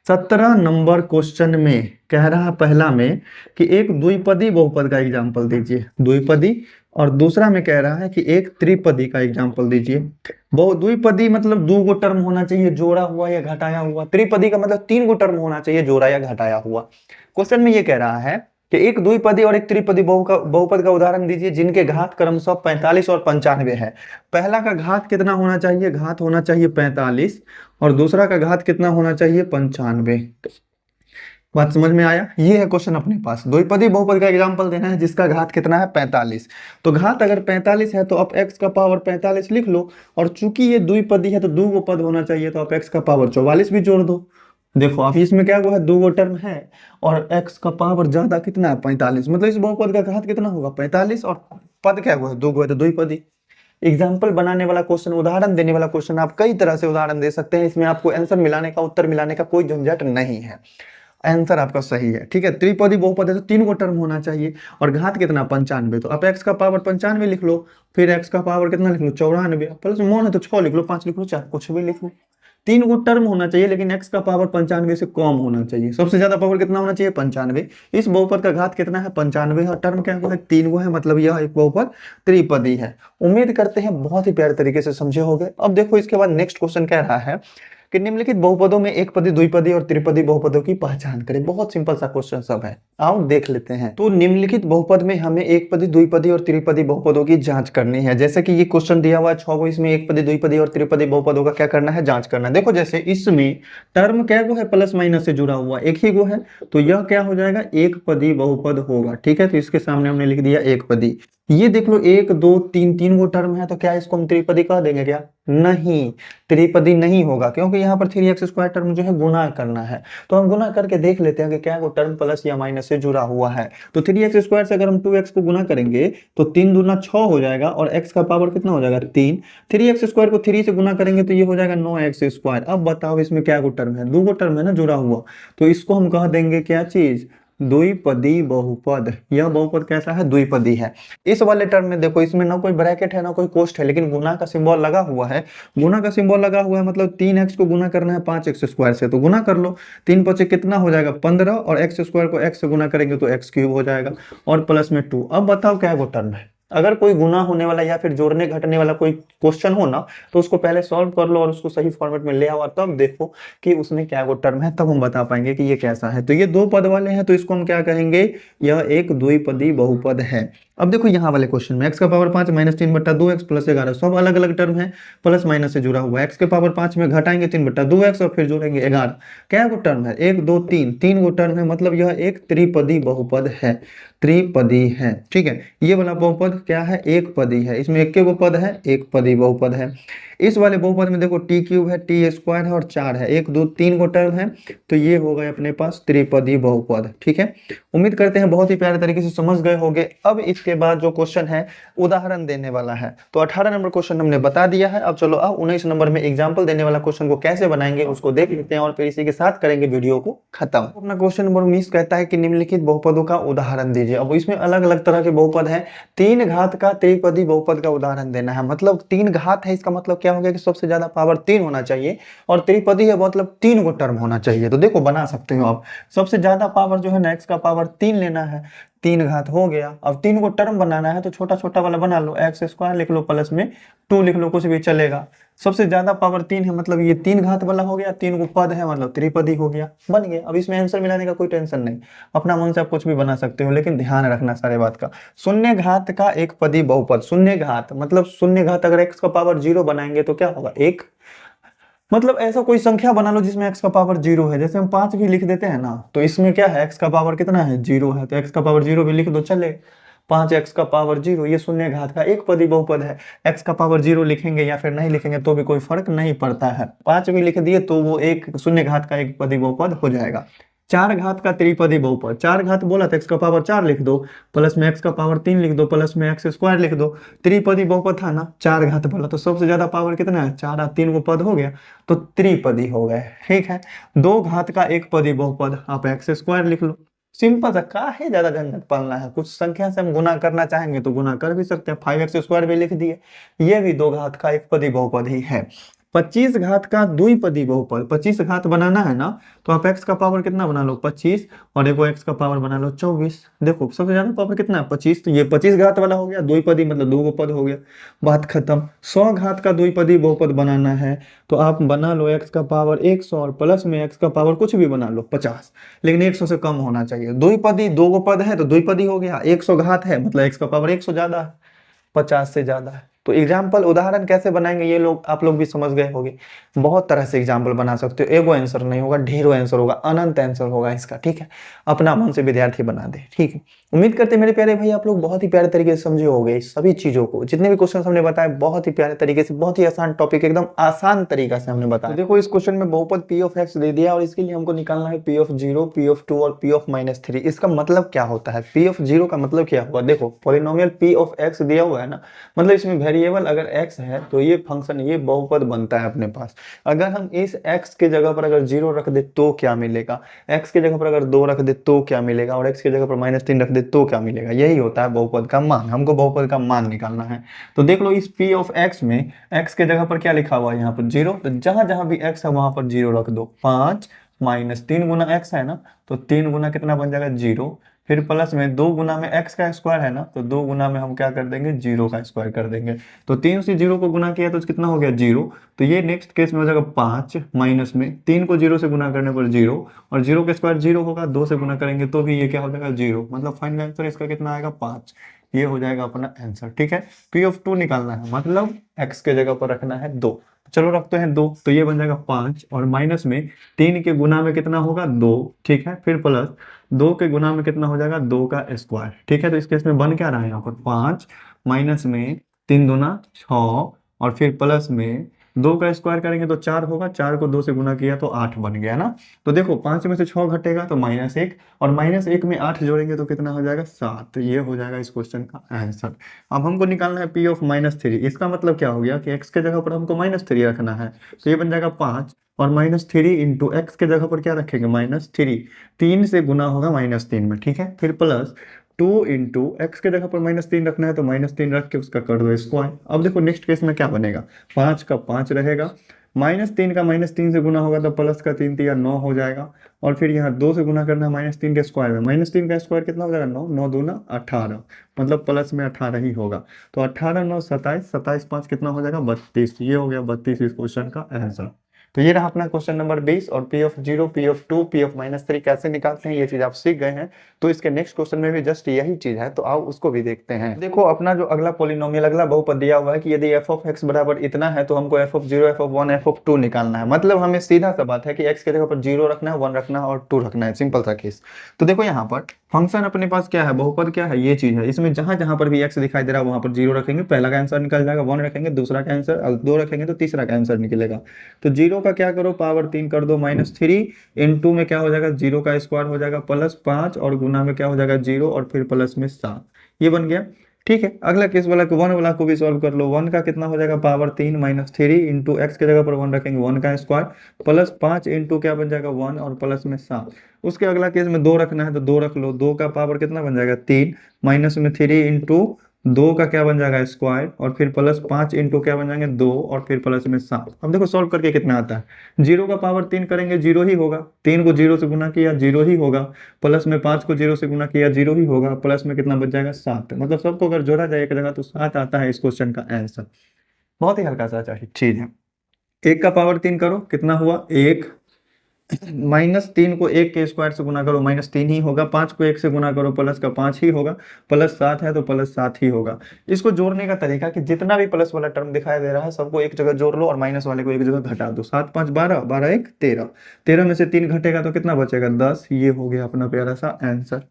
17 नंबर क्वेश्चन में कह रहा है पहला में कि एक द्विपदी बहुपद का एग्जाम्पल दीजिए, द्विपदी, और दूसरा में कह रहा है कि एक त्रिपदी का एग्जाम्पल दीजिए। द्विपदी मतलब 2 गो टर्म होना चाहिए, जोड़ा हुआ या घटाया हुआ। त्रिपदी का मतलब 3 गो टर्म होना चाहिए, जोड़ा या घटाया हुआ। क्वेश्चन में ये कह रहा है कि एक द्विपदी और एक त्रिपदी बहुपद का उदाहरण दीजिए जिनके घात क्रमशः 45 और 95 है। पहला का घात कितना होना चाहिए, घात होना चाहिए 45, और दूसरा का घात कितना होना चाहिए 95। बात समझ में आया, ये है क्वेश्चन अपने पास। द्विपदी बहुपद का एग्जांपल देना है जिसका घात कितना है 45। तो घात अगर 45 है तो आप x का पावर 45 लिख लो, और चूंकि ये द्विपदी है तो 2 गो पद होना चाहिए, तो आप x का पावर 44 भी जोड़ दो। देखो आप इसमें क्या हुआ है, 2 गो टर्म है और x का पावर ज्यादा कितना है 45, मतलब इस बहुपद का घात कितना होगा 45, और पद क्या हुआ है 2 गो है तो द्विपदी। एग्जाम्पल बनाने वाला क्वेश्चन, उदाहरण देने वाला क्वेश्चन, आप कई तरह से उदाहरण दे सकते हैं, इसमें आपको आंसर मिलाने का, उत्तर मिलाने का कोई झंझट नहीं है। आंसर आपका सही है। ठीक है, त्रिपदी बहुपद है तो 3 गो टर्म होना चाहिए, और घात कितना 95, तो आप x का पावर 95 लिख लो, फिर x का पावर कितना लिख लो 94, प्लस मन है तो 6 लिख लो, 5 लिख लो, 4 कुछ भी लिख लो। 3 गो टर्म होना चाहिए, लेकिन x का पावर 95 से कम होना चाहिए। सबसे ज्यादा पावर कितना होना चाहिए 95। इस बहुपद का घात कितना है 95, और टर्म क्या है 3 गो है, मतलब यह एक बहुपद त्रिपदी है। उम्मीद करते हैं बहुत ही प्यारे तरीके से समझे होंगे। अब देखो इसके बाद नेक्स्ट क्वेश्चन कह रहा है कि निम्नलिखित बहुपदों में एक पदी, द्विपदी और त्रिपदी बहुपदों की पहचान करें। बहुत सिंपल सा क्वेश्चन सब है, आओ देख लेते हैं। तो निम्नलिखित बहुपद में हमें एक पदी, द्विपदी और त्रिपदी बहुपदों की जांच करनी है। जैसे कि ये क्वेश्चन दिया हुआ है 6 गो, इसमें एक पदी, द्विपदी और त्रिपदी बहुपदों का क्या करना है, जांच करना है। देखो जैसे इसमें टर्म क्या गो है, प्लस माइनस से जुड़ा हुआ एक ही गो है, तो यह क्या हो जाएगा, एक पदी बहुपद होगा। ठीक है, तो इसके सामने हमने लिख दिया एक पदी। ये देख लो 1 2 3 3 गो टर्म है, तो क्या इसको हम त्रिपदी कह देंगे क्या, नहीं, त्रिपदी नहीं होगा, क्योंकि यहाँ पर 3x² टर्म जो है गुना करना है। तो हम गुना करके देख लेते हैं कि क्या वो टर्म प्लस या माइनस से जुड़ा हुआ है। तो 3x² से अगर हम 2x को गुना करेंगे तो 3 दूना 6 हो जाएगा, और x का पावर कितना हो जाएगा 3। 3x² को 3 से गुना करेंगे तो ये हो जाएगा 9x²। अब बताओ इसमें क्या गो टर्म है, 2 गो टर्म है ना जुड़ा हुआ, तो इसको हम कह देंगे क्या चीज, द्विपदी बहुपद। यह बहुपद कैसा है, द्विपदी है। इस वाले टर्म में देखो इसमें ना कोई ब्रैकेट है ना कोई कोष्ठ है, लेकिन गुना का सिंबल लगा हुआ है। गुना का सिंबल लगा हुआ है मतलब 3x को गुना करना है 5x² से, तो गुना कर लो। 3 5 कितना हो जाएगा 15, और x² को x से गुना करेंगे तो x³ हो जाएगा, और प्लस में 2। अब बताओ क्या गो टर्म है, अगर कोई गुना होने वाला या फिर जोड़ने घटने वाला कोई क्वेश्चन हो ना, तो उसको पहले सॉल्व कर लो और उसको सही फॉर्मेट में ले आओ, तब देखो कि उसमें क्या वो टर्म है, तब हम बता पाएंगे कि ये कैसा है। तो ये दो पद वाले हैं, तो इसको हम क्या कहेंगे, यह एक द्विपदी बहुपद है। अब देखो यहाँ वाले क्वेश्चन में x का पावर 5 माइनस 3/2x प्लस 11, सब अलग अलग टर्म है, प्लस माइनस से जुड़ा हुआ है। x के पावर 5 में घटाएंगे 3/2x और फिर जोड़ेंगे 11। क्या गो टर्म है, 1 2 3, 3 गो टर्म है, मतलब यह एक त्रिपदी बहुपद है, त्रिपदी है। ठीक है, ये वाला बहुपद क्या है, एक पदी है, इसमें एक के गो पद है, एक पदी बहुपद है। इस वाले बहुपद में देखो टी क्यूब है, टी स्क्वायर है और 4 है, 1 2 3 गो टर्म है, तो ये हो गए अपने पास त्रिपदी बहुपद। ठीक है, उम्मीद करते हैं बहुत ही प्यारे तरीके से समझ गए होंगे। अब इसके बाद जो क्वेश्चन है उदाहरण देने वाला है, तो 18 नंबर क्वेश्चन हमने बता दिया है। अब चलो अब 19 नंबर में एग्जाम्पल देने वाला क्वेश्चन को कैसे बनाएंगे उसको देख लेते हैं और फिर इसी के साथ करेंगे वीडियो को खत्म। अपना क्वेश्चन नंबर 19 कहता है कि निम्नलिखित बहुपदों का उदाहरण दीजिए। अब इसमें अलग अलग तरह के बहुपद हैं, 3 घात का त्रिपदी बहुपद का उदाहरण देना है। मतलब 3 घात है, इसका मतलब क्या हो गया कि सबसे ज्यादा पावर 3 होना चाहिए, और त्रिपदी है मतलब 3 गो टर्म होना चाहिए। तो देखो बना सकते हो आप, सबसे ज्यादा पावर जो है ना x का पावर 3 लेना है, 3 घात हो गया। अब 3 को टर्म बनाना है तो छोटा छोटा वाला बना लो, एक्स स्क्वायर लिख लो, प्लस में 2 लिख लो, कुछ भी चलेगा। सबसे ज्यादा पावर 3 है, मतलब ये 3 घात वाला हो गया, 3 को पद है मतलब त्रिपदी हो गया, बन गया। अब इसमें आंसर मिलाने का कोई टेंशन नहीं, अपना मन से आप कुछ भी बना सकते हो, लेकिन ध्यान रखना सारे बात का। शून्य घात का एक पदी बहुपद, शून्य घात मतलब शून्य घात अगर x का पावर 0 बनाएंगे तो क्या होगा, एक, मतलब ऐसा कोई संख्या बना लो जिसमें x का पावर 0 है। जैसे हम 5 भी लिख देते हैं ना, तो इसमें क्या है, x का पावर कितना है, 0 है, तो x का पावर 0 भी लिख दो, चले। 5x का पावर 0, ये शून्य घात का एक पदी बहुपद है। x का पावर 0 लिखेंगे या फिर नहीं लिखेंगे तो भी कोई फर्क नहीं पड़ता है, 5 भी लिख दिए तो वो एक शून्य घात का एक पदी बहुपद हो जाएगा। 4 घात का त्रिपदी बहुपद, 4 घात बोला तो x का पावर 4 लिख दो, प्लस में x का पावर 3 लिख दो, प्लस में x स्क्वायर लिख दो। त्रिपदी बहुपद था ना, 4 घात बोला तो सबसे ज्यादा पावर कितना है, 4 और 3 को पद हो गया, तो त्रिपदी हो गए। ठीक है, 2 घात का एक पदी बहुपद, आप x स्क्वायर लिख लो। सिंपल सा, का है ज्यादा झंझट पालना है, कुछ संख्या से हम गुना करना चाहेंगे तो गुना कर भी सकते हैं, 5x स्क्वायर भी लिख दिए, ये भी 2 घात का एक पदी बहुपद ही है। 25 घात का द्विपदी बहुपद, 25 घात बनाना है ना, तो आप x का पावर कितना बना लो 25, और देखो x का पावर बना लो 24। देखो सबसे ज्यादा पावर कितना है 25, तो ये 25 घात वाला हो गया, द्विपदी मतलब 2 गो पद हो गया, बात खत्म। 100 घात का द्विपदी बहुपद बनाना है तो आप बना लो x का पावर 100 और प्लस में x का पावर कुछ भी बना लो 50, लेकिन 100 से कम होना चाहिए। द्विपदी 2 गो पद है तो द्विपदी हो गया, 100 घात है मतलब x का पावर 100 ज्यादा है, 50 से ज्यादा है। तो एग्जाम्पल उदाहरण कैसे बनाएंगे ये लोग आप लोग भी समझ गए होंगे। बहुत तरह से एग्जाम्पल बना सकते हो, एगो आंसर नहीं होगा, ढेरों आंसर होगा, अनंत आंसर होगा इसका। ठीक है, अपना मन से विद्यार्थी बना दे। ठीक है, उम्मीद करते हैं मेरे प्यारे भाई आप लोग बहुत ही प्यारे तरीके से समझे होंगे सभी चीजों को, जितने भी क्वेश्चन हमने बताए बहुत ही प्यारे तरीके से, बहुत ही आसान टॉपिक, एकदम आसान तरीका से हमने बताया। तो देखो इस क्वेश्चन में बहुपद p ऑफ x दे दिया और इसके लिए हमको निकालना है p ऑफ 0, p ऑफ 2 और p ऑफ -3। इसका मतलब क्या होता है, p ऑफ 0 का मतलब क्या होगा, देखो पॉलिनोमियल p ऑफ x दिया हुआ है ना, मतलब इसमें वेरिएबल अगर x है तो ये फंक्शन, ये बहुपद बनता है अपने पास। अगर हम इस x के जगह पर अगर 0 रख दे तो क्या मिलेगा, x के जगह पर अगर 2 रख दे तो क्या मिलेगा, और x के जगह पर -3 रख दे तो क्या मिलेगा, यही होता है बहुपद का मान। हमको बहुपद का मान निकालना है, तो देख लो इस p ऑफ x में x के जगह पर क्या लिखा हुआ है यहाँ पर 0, तो जहां जहां भी x है वहां पर 0 रख दो। 5 -3 गुना x है ना, तो 3 गुना कितना बन जाएगा 0, फिर प्लस में 2 गुना में x का स्क्वायर है ना, तो 2 गुना में हम क्या कर देंगे 0 का स्क्वायर कर देंगे, तो 3 से 0 को गुना किया तो कितना हो गया 0, तो ये नेक्स्ट केस में हो जाएगा 5 माइनस में 3 को 0 से गुना करने पर 0, और 0 का स्क्वायर 0 होगा, 2 से गुना करेंगे तो भी ये क्या हो जाएगा 0, मतलब फाइनल आंसर इसका कितना आएगा 5। ये हो जाएगा अपना आंसर। ठीक है, p ऑफ 2 निकालना है, मतलब x के जगह पर रखना है 2, चलो रखते हैं 2, तो ये बन जाएगा 5, और माइनस में 3 के गुना में कितना होगा 2। ठीक है, फिर प्लस 2 के गुना में कितना हो जाएगा 2 का स्क्वायर। ठीक है, तो इस केस में बन क्या रहा है यहाँ पर 5 माइनस में 3 दूना 6, और फिर प्लस में 2 का स्क्वायर करेंगे तो 4 होगा, 4 को 2 से गुना किया तो 8 बन गया ना। तो देखो 5 में से 6 घटेगा तो -1, और -1 में 8 जोड़ेंगे तो कितना हो जाएगा 7। ये हो जाएगा इस क्वेश्चन का आंसर। अब हमको निकालना है p ऑफ -3, इसका मतलब क्या हो गया कि x के जगह पर हमको -3 रखना है, तो ये बन जाएगा 5, और -3 इंटू एक्स के जगह पर क्या रखेंगे -3, 3 से गुना होगा -3 में। ठीक है, फिर प्लस 2 इंटू एक्स के जगह पर -3 रखना है, तो -3 रख के उसका कर दो स्क्वायर। अब देखो नेक्स्ट केस में क्या बनेगा, 5 का 5 रहेगा, -3 का -3 से गुना होगा तो प्लस का 3 तिया 9 हो जाएगा। और फिर यहाँ 2 से गुना करना है -3 के स्क्वायर में, -3 का स्क्वायर कितना हो जाएगा 9, 9 दूना 18, मतलब प्लस में 18 ही होगा। तो 18 9 27, 27 5 कितना हो जाएगा 32। ये हो गया 32 इस क्वेश्चन का आंसर। तो ये रहा अपना क्वेश्चन नंबर 20। और P of 0, P of 2, P of -3 कैसे निकालते हैं ये चीज आप सीख गए हैं। तो इसके नेक्स्ट क्वेश्चन में भी जस्ट यही चीज है, तो आओ उसको भी देखते हैं। देखो अपना जो अगला पॉलिनोमियल अगला बहुपद दिया हुआ है कि यदि f ऑफ x बराबर इतना है तो हमको f of 0, f of 1, f of 2 निकालना है। मतलब हमें सीधा सा बात है कि x के जगह पर 0 रखना है, 1 रखना है और 2 रखना है, सिंपल सा केस। तो देखो यहाँ पर फंक्शन अपने पास क्या है, बहुपद क्या है, ये चीज है। इसमें जहां जहां पर भी x दिखाई दे रहा है वहां पर 0 रखेंगे, पहला का आंसर निकल जाएगा। 1 रखेंगे दूसरा का आंसर, और 2 रखेंगे तो तीसरा का आंसर निकलेगा। तो 0 का क्या करो, पावर 3 कर दो, -3 इंटू में क्या हो जाएगा 0 का स्क्वायर हो जाएगा +5, और गुना में क्या हो जाएगा 0 और फिर प्लस में 7। ये बन गया। ठीक है, अगला केस वाला को 1 वाला को भी सॉल्व कर लो। 1 का कितना हो जाएगा पावर 3 -3 इंटू एक्स के जगह पर 1 रखेंगे 1 का स्क्वायर, +5 इंटू क्या बन जाएगा 1 और प्लस में 7। उसके अगला केस में 2 रखना है तो 2 रख लो। 2 का पावर कितना बन जाएगा 3, -3 इंटू 2 का क्या बन जाएगा स्क्वायर, और फिर +5 इंटू क्या बन जाएंगे 2 और फिर प्लस में 7। अब देखो सॉल्व करके कितना आता है। 0 का पावर 3 करेंगे 0 ही होगा, 3 को 0 से गुना किया 0 ही होगा, प्लस में 5 को 0 से गुना किया 0 ही होगा, प्लस में कितना बच जाएगा 7। मतलब सबको अगर जोड़ा जाए एक जगह तो 7 आता है इस क्वेश्चन का आंसर। बहुत ही हल्का सा चीज है। 1 का पावर 3 करो कितना हुआ 1, -3 को 1 के स्क्वायर से गुना करो -3 ही होगा, 5 को 1 से गुना करो प्लस का 5 ही होगा, +7 है तो +7 ही होगा। इसको जोड़ने का तरीका कि जितना भी प्लस वाला टर्म दिखाई दे रहा है सबको एक जगह जोड़ लो और माइनस वाले को एक जगह घटा दो। 7 5 12, 12 1 13, 13 में से 3 घटेगा तो कितना बचेगा 10। ये हो गया अपना प्यारा सा आंसर।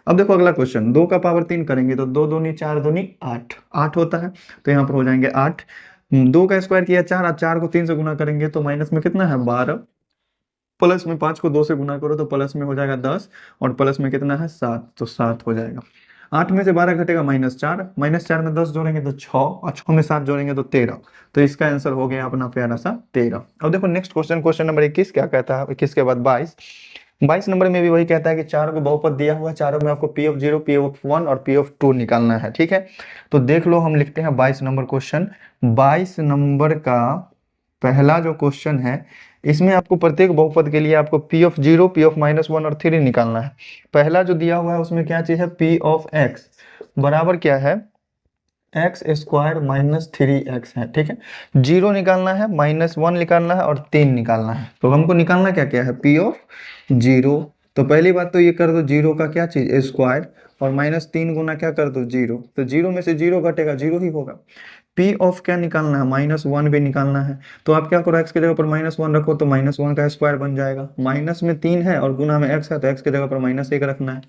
अब देखो अगला क्वेश्चन, 2 का पावर 3 करेंगे तो 2 दूनी 4 दूनी 8, 8 होता है तो यहाँ पर हो जाएंगे 8। 2 का स्क्वायर किया 4, 4 को 3 से गुना करेंगे तो माइनस में कितना है 12, प्लस में 5 को 2 से गुना करो तो प्लस में हो जाएगा 10, और प्लस में कितना है 7, तो 7 हो जाएगा। 8 में से 12 घटेगा -4, -4 में 10 जोड़ेंगे तो 6, और 6 में 7 जोड़ेंगे तो 13। तो इसका आंसर हो गया अपना प्यारा सा 13। अब देखो नेक्स्ट क्वेश्चन, क्वेश्चन नंबर 21 क्या कहता है, 21 के बाद 22। 22 नंबर में भी वही कहता है कि चारों को बहुपद दिया हुआ है, चारों में आपको P ऑफ 0, P ऑफ 1 और P ऑफ 2 निकालना है। ठीक है, तो देख लो हम लिखते हैं 22 नंबर क्वेश्चन। 22 नंबर का पहला जो क्वेश्चन है इसमें आपको प्रत्येक बहुपद के लिए आपको P ऑफ 0, P ऑफ -1 और 3 निकालना है। पहला जो दिया हुआ है उसमें क्या चीज है, P ऑफ x बराबर क्या है x स्क्वायर -3x है। ठीक है, 0 निकालना है, -1 निकालना है और 3 निकालना है। तो हमको निकालना क्या क्या है, P ऑफ 0। तो पहली बात तो ये कर दो 0 का क्या चीज स्क्वायर, और -3 गुना क्या कर दो 0, तो 0 में से 0 घटेगा 0 ही होगा। P ऑफ क्या निकालना है, -1 भी निकालना है। तो आप क्या करो x की जगह पर -1 रखो तो -1 का स्क्वायर बन जाएगा। माइनस में 3 है और गुना में x है तो x की जगह पर -1 रखना है।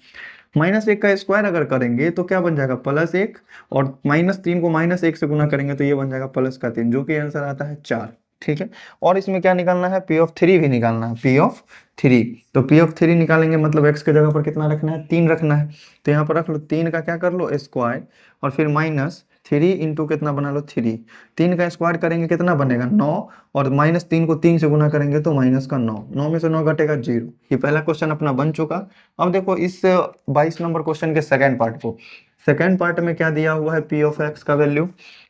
-1 का स्क्वायर अगर करेंगे तो क्या बन जाएगा +1, और -3 को -1 से गुना करेंगे तो ये बन जाएगा प्लस का 3, जो कि आंसर आता है 4। ठीक है, और इसमें क्या निकालना है, P ऑफ 3 भी निकालना है, P ऑफ 3। तो P ऑफ 3 निकालेंगे मतलब x की जगह पर कितना रखना है 3 रखना है। तो यहाँ पर रख लो 3 का क्या कर लो स्क्वायर, और फिर -3 इंटू कितना बना लो 3। 3 का स्क्वायर करेंगे कितना बनेगा 9, और -3 को 3 से गुना करेंगे तो माइनस का 9, 9 में से 9 घटेगा 0। ये पहला क्वेश्चन अपना बन चुका। अब देखो इस 22 नंबर क्वेश्चन के सेकंड पार्ट को। सेकंड पार्ट में क्या दिया हुआ है, P ऑफ x का वैल्यू।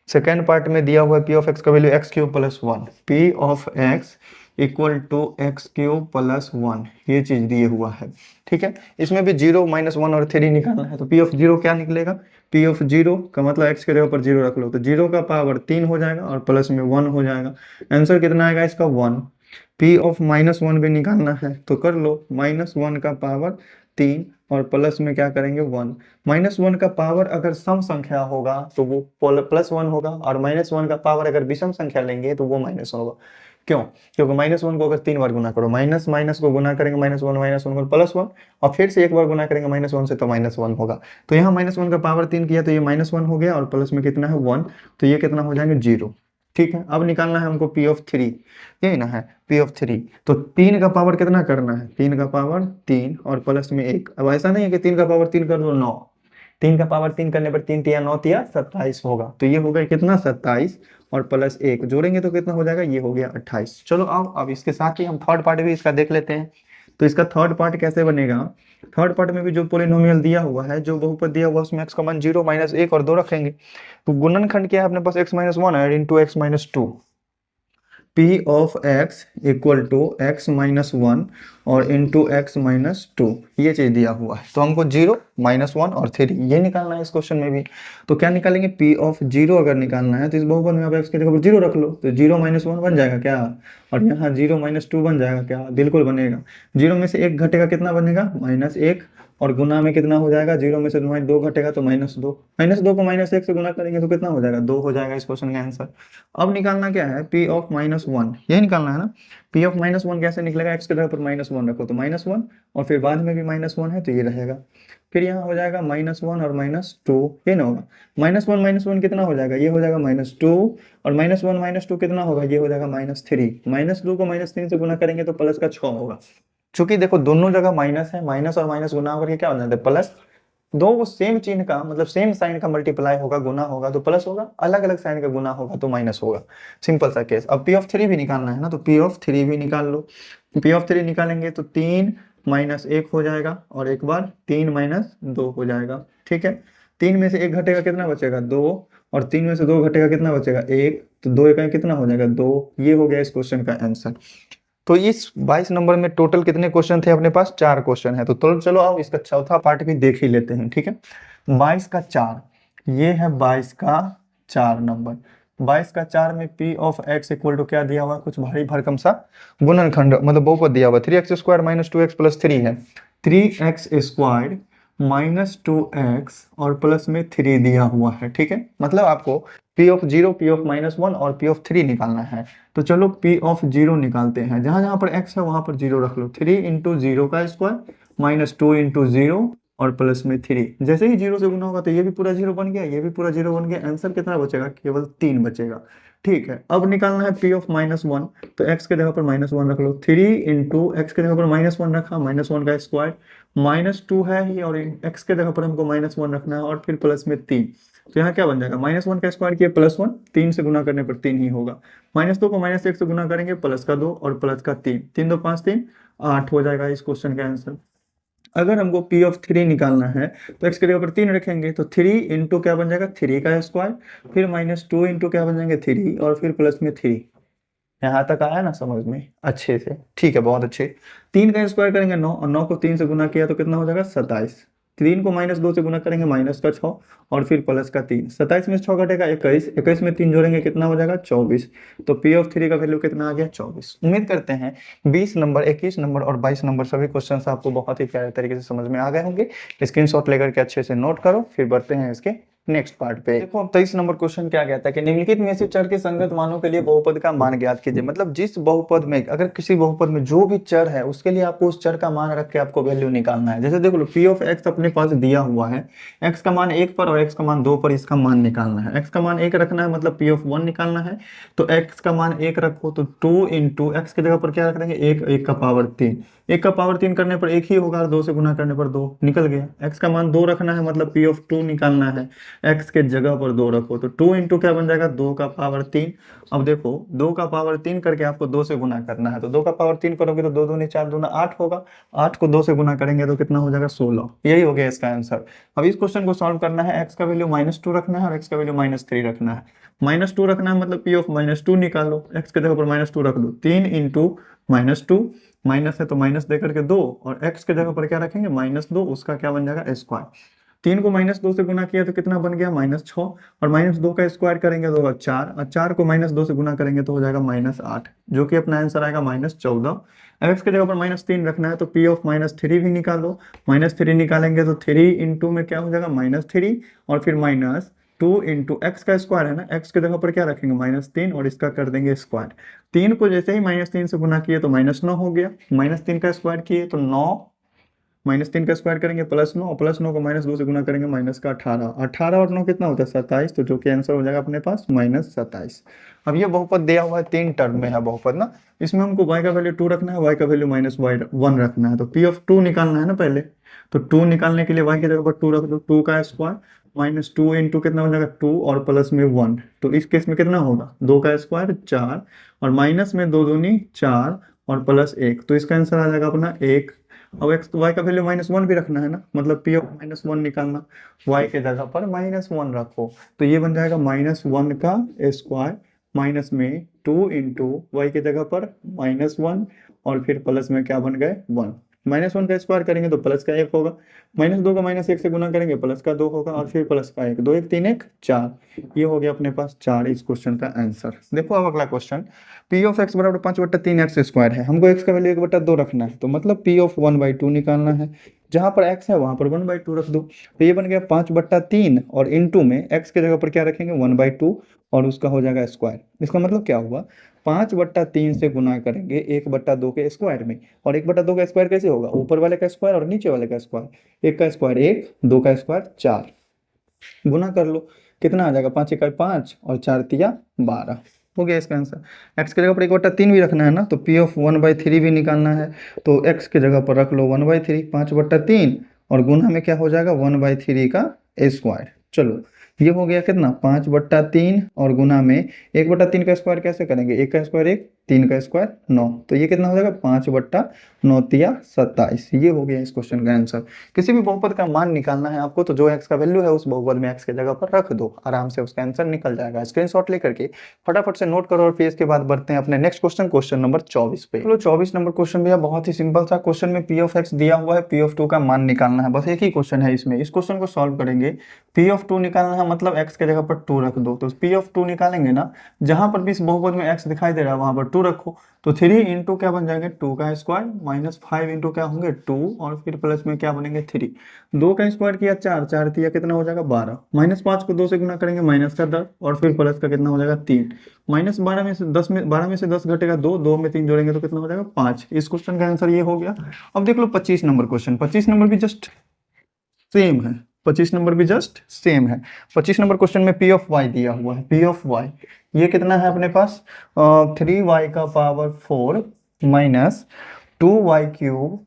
सेकंड पार्ट में दिया हुआ है P ऑफ x का value x³ + 1, P of x equal to x³ + 1, ये चीज दिए हुआ है। ठीक है, इसमें भी 0, -1 और 3 निकालना है। तो P ऑफ 0 क्या निकलेगा, P ऑफ 0 का मतलब x के जगह पर 0 रख लो तो 0 का पावर 3 हो जाएगा और प्लस में 1 हो जाएगा। आंसर कितना आएगा इसका 1। P ऑफ -1 भी निकालना है तो कर लो, -1 का पावर 3 और प्लस में क्या करेंगे 1। -1 का पावर अगर सम संख्या होगा तो वो +1 होगा, और -1 का पावर अगर विषम संख्या लेंगे तो वो माइनस होगा। क्यों, क्योंकि -1 को अगर 3 बार गुना करो, माइनस माइनस को गुना करेंगे -1 को +1, और फिर से एक बार गुना करेंगे -1 से तो -1 होगा। तो यहाँ -1 का पावर 3 किया तो ये -1 हो गया, और प्लस में कितना है 1, तो ये कितना हो जाएंगे 0। ठीक है, अब निकालना है हमको P ऑफ 3, यही ना है P ऑफ 3। तो 3 का पावर कितना करना है, 3 का पावर 3 और प्लस में 1। अब ऐसा नहीं है कि 3 का पावर 3 कर दो 9, 3 का पावर 3 करने पर 3 तिया 9 तिया 27 होगा। तो ये हो गया कितना 27, और प्लस 1 जोड़ेंगे तो कितना हो जाएगा, ये हो गया 28। चलो आओ अब इसके साथ ही हम थर्ड पार्ट भी इसका देख लेते हैं। तो इसका थर्ड पार्ट कैसे बनेगा, थर्ड पार्ट में भी जो पोलिनोमियल दिया हुआ है, जो बहुपद दिया हुआ है उसमें x का मान 0, -1 और 2 रखेंगे। तो गुणनखंड क्या है अपने पास x - 1 है into x - 2। P of x equal to x minus one और इंटू एक्स माइनस टू, ये चीज़ दिया हुआ है। तो हमको 0, -1 और 3 ये निकालना है इस क्वेश्चन में भी। तो क्या निकालेंगे, पी ऑफ 0 अगर निकालना है तो इस बहुपद में आप एक्स की जगह पर 0 रख लो, तो 0 - 1 बन जाएगा क्या, और यहाँ 0 - 2 बन जाएगा क्या, बिल्कुल बनेगा। 0 में से 1 घटेगा, कितना बनेगा, -1, और गुना में कितना हो जाएगा, 0 में से 2 घटेगा तो -2, -2 को -1 से गुना करेंगे तो कितना हो जाएगा, 2 हो जाएगा इस क्वेश्चन का आंसर। अब निकालना क्या है, पी ऑफ -1, यही निकालना है ना। पी ऑफ -1 कैसे निकलेगा, एक्स की जगह पर -1 रखो तो -1, और फिर बाद में भी -1 है तो ये रहेगा। फिर यहाँ हो जाएगा -1 और -2, ये ना होगा, -1 -1 कितना हो जाएगा, ये हो जाएगा -2, और -1 -2 कितना होगा, ये हो जाएगा -3, -2 को -3 से गुना करेंगे तो प्लस का 6 होगा। चूंकि देखो दोनों जगह माइनस है, माइनस और माइनस गुना होकर क्या हो जाता है प्लस, दो सेम चिन्ह का मतलब सेम साइन का मल्टीप्लाई होगा, गुना होगा तो प्लस होगा, अलग अलग साइन का गुना होगा तो माइनस होगा, सिंपल सा केस। अब पी ऑफ 3 भी निकालना है ना, तो पी ऑफ 3 भी निकाल लो। पी ऑफ 3 निकालेंगे तो 3 - 1 हो जाएगा, और एक बार 3 - 2 हो जाएगा, ठीक है। 3 में से 1 घटेगा, कितना बचेगा, 2, और 3 में से 2 घटेगा, कितना बचेगा, 1, तो 2 1 कितना हो जाएगा, 2। ये हो गया इस क्वेश्चन का आंसर। तो इस 22 नंबर में टोटल कितने क्वेश्चन थे अपने पास, 4 क्वेश्चन है। तो चलो अब इसका चौथा पार्ट भी देख ही लेते हैं, ठीक है। 22 का 4, ये है 22 का 4 नंबर। 22 का 4 में P of x equal to क्या दिया हुआ है, कुछ भारी भरकम सा गुणनखंड मतलब बहुपद दिया हुआ है। 3x² - 2x + 3 है, 3x² -2x और प्लस में 3 दिया हुआ है, ठीक है। मतलब आपको पी ऑफ 0, पी ऑफ -1 और पी ऑफ 3 निकालना है। तो चलो पी ऑफ 0 निकालते हैं, जहां जहां पर x है वहां पर 0 रख लो। 3 × 0 का स्क्वायर -2 × 0 और प्लस में 3, जैसे ही 0 से गुना होगा तो ये भी पूरा 0 बन गया, ये भी पूरा 0 बन गया। आंसर कितना बचेगा, केवल 3 बचेगा, ठीक है। अब निकालना है पी ऑफ -1, तो x के जगह पर -1 रख लो। 3 × x के जगह पर -1 रखा, -1 का स्क्वायर, -2 है ही, और x के जगह पर हमको -1 रखना है, और फिर प्लस में 3। तो यहाँ क्या बन जाएगा, -1 का स्क्वायर किया +1, 3 से गुना करने पर 3 ही होगा। -2 को -1 से गुना करेंगे, प्लस का 2 और प्लस का 3, 3 2 5 3 8 हो जाएगा इस क्वेश्चन का आंसर। अगर हमको पी ऑफ 3 निकालना है तो x के जगह पर 3 रखेंगे, तो 3 × क्या बन जाएगा, 3 का स्क्वायर, फिर -2 × क्या बन जाएंगे, 3, और फिर प्लस में 3। यहाँ तक आया ना समझ में अच्छे से, ठीक है, बहुत अच्छे। 3 का स्क्वायर करेंगे 9, और 9 को 3 से गुना किया तो कितना हो जाएगा, 27। 3 को -2 से गुना करेंगे, माइनस का 6 और फिर प्लस का 3। 27 में 6 घटेगा 21, 21 में 3 जोड़ेंगे कितना हो जाएगा, 24। तो पी ऑफ 3 का वैल्यू कितना आ गया, 24। उम्मीद करते हैं 20 नंबर, 21 नंबर और 22 नंबर सभी क्वेश्चन आपको बहुत ही प्यारे तरीके से समझ में आ गए होंगे। स्क्रीनशॉट लेकर के अच्छे से नोट करो, फिर बढ़ते हैं इसके नेक्स्ट पार्ट पे। देखो अब 23 नंबर क्वेश्चन क्या कहता है कि निम्नलिखित में से चर के संगत मानों के लिए बहुपद का मान ज्ञात कीजिए। मतलब जिस बहुपद में, अगर किसी बहुपद में जो भी चर है उसके लिए आपको उस चर का मान रख के आपको वैल्यू निकालना है। जैसे देख लो पी ऑफ एक्स अपने पास दिया हुआ है, एक्स का मान 1 पर और एक्स का मान 2 पर इसका मान निकालना है। एक्स का मान 1 रखना है मतलब पी ऑफ 1 निकालना है, तो एक्स का मान 1 रखो तो 2 × एक्स की जगह पर क्या रख देंगे, 1, 1 का पावर 3। 1 का पावर 3 करने पर 1 ही होगा, और 2 से गुना करने पर 2 निकल गया। एक्स का मान 2 रखना है मतलब पी ऑफ 2 निकालना है, एक्स के जगह पर 2 रखो तो 2 × क्या बन जाएगा, 2 का पावर 3। अब देखो 2 का पावर 3 करके आपको 2 से गुना करना है, तो 2 का पावर 3 करोगे तो 2 दूनी 4 दूना 8 होगा, 8 को 2 से गुना करेंगे तो कितना हो जाएगा, 16। यही हो गया इसका आंसर। अब इस क्वेश्चन को सॉल्व करना है, एक्स का वैल्यू -2 रखना है और एक्स का वैल्यू -3 रखना है। -2 रखना है मतलब पी ऑफ -2 निकालो, एक्स के जगह पर -2 रख दो, 3 × -2, माइनस है तो माइनस दे करके 2, और x के जगह पर क्या रखेंगे, -2, उसका क्या बन जाएगा, स्क्वायर। 3 को -2 से गुना किया तो कितना बन गया, -6, और -2 का स्क्वायर करेंगे तो होगा 4, और 4 को -2 से गुना करेंगे तो हो जाएगा -8, जो कि अपना आंसर आएगा -14। एक्स के जगह पर -3 रखना है तो पी ऑफ -3 भी निकालो। -3 निकालेंगे तो 3 × में क्या हो जाएगा, -3, और फिर -2 × एक्स का स्क्वायर है ना, एक्स के जगह पर क्या रखेंगे, -3, और इसका कर देंगे स्क्वायर। 3 को जैसे ही -3 से गुना किए तो -9 हो गया, -3 का स्क्वायर किए तो 9, -3 का स्क्वायर करेंगे +9, और +9 को -2 से गुना करेंगे -18, 18 और 9 कितना होता है, 27, तो जो कि आंसर हो जाएगा अपने पास -27। अब ये बहुपद दिया हुआ है, 3 टर्म में है बहुपद ना, इसमें हमको y का वैल्यू 2 रखना है, y का वैल्यू -1 रखना है, तो p ऑफ 2 निकालना है ना पहले, तो 2 निकालने के लिए y की जगह पर 2 रख दो, 2 का स्क्वायर -2 × कितना हो जाएगा, 2 और प्लस में 1, तो इस केस में कितना होगा, 2 का स्क्वायर 4, और माइनस में 2 दूनी 4 और प्लस 1, तो इसका आंसर आ जाएगा अपना 1। अब x y का वैल्यू -1 भी रखना है ना, मतलब p ऑफ -1 निकालना, y के जगह पर -1 रखो, तो ये बन जाएगा -1 का स्क्वायर माइनस में 2 इंटू वाई की जगह पर -1 और फिर प्लस में क्या बन गए 1। -1 का स्क्वायर करेंगे तो प्लस का 1 होगा, -2 का -1 से गुना करेंगे प्लस का 2 होगा और फिर प्लस का 1, 2 1 3 1 4। ये हो गया अपने पास 4 इस क्वेश्चन का आंसर। देखो अब अगला क्वेश्चन, पी ऑफ एक्स बराबर 5/3 एक्स स्क्वायर है, हमको एक्स का वैल्यू 1/2 रखना है, तो मतलब पी ऑफ 1/2 निकालना है। जहां पर x है वहां पर 1/2 रख दो, तो ये बन गया 5/3 और इनटू में x के जगह पर क्या रखेंगे 1/2 और उसका हो जाएगा स्क्वायर। इसका मतलब क्या हुआ, 5/3 से गुना करेंगे 1/2 के स्क्वायर में, और 1/2 का स्क्वायर कैसे होगा, ऊपर वाले का स्क्वायर और नीचे वाले का स्क्वायर। 1 का स्क्वायर 1, 2 का स्क्वायर 4, गुना कर लो, कितना आ जाएगा 5 1 5 और 4 3 12। हो गया इसका आंसर। x की जगह पर 1/3 भी रखना है ना, तो p ऑफ 1/3 भी निकालना है, तो x की जगह पर रख लो 1/3, 5/3 और गुना में क्या हो जाएगा 1/3 का स्क्वायर। चलो ये हो गया कितना 5/3 और गुना में 1/3 का स्क्वायर कैसे करेंगे, 1 का स्क्वायर 1, 3 का स्क्वायर 9, तो ये कितना हो जाएगा 5/9 तिया 27। ये हो गया इस क्वेश्चन का आंसर। किसी भी बहुपद का मान निकालना है आपको, तो जो x का वैल्यू है उस बहुपद में x की जगह पर रख दो, आराम से उसका आंसर निकल जाएगा। स्क्रीनशॉट लेकर के फटाफट से नोट करो और फिर इसके बाद बढ़ते हैं अपने नेक्स्ट क्वेश्चन, क्वेश्चन नंबर 24 पे। चलो 24 नंबर क्वेश्चन भैया बहुत ही सिंपल सा क्वेश्चन में p ऑफ x दिया हुआ है, p ऑफ 2 का मान निकालना है, बस एक ही क्वेश्चन है इसमें। इस क्वेश्चन को सॉल्व करेंगे, p ऑफ 2 निकालना है मतलब x के जगह पर 2 रख दो, तो p ऑफ 2 निकालेंगे ना, जहां पर भी इस बहुपद में x दिखाई दे रहा है वहां पर 2 रखो, तो 3 इंटू क्या बन जाएंगे 2 का स्क्वायर माइनस 5 इंटू क्या होंगे 2 और फिर प्लस में क्या बनेंगे 3। 2 का स्क्वायर किया 4, 4 तिया कितना हो जाएगा 12, -5 को 2 से गुना करेंगे माइनस का 10 और फिर प्लस का कितना हो जाएगा 3। -12 में से 10 में 12 में से 10 घटेगा 2, 2 में 3 जोड़ेंगे तो कितना हो जाएगा 5। इस क्वेश्चन का आंसर ये हो गया। अब देख लो 25 नंबर क्वेश्चन, 25 नंबर भी जस्ट सेम है, 25 नंबर भी जस्ट सेम है। 25 नंबर क्वेश्चन में p ऑफ y दिया हुआ है, p ऑफ y ये कितना है अपने पास 3y का पावर 4 माइनस 2y क्यूब,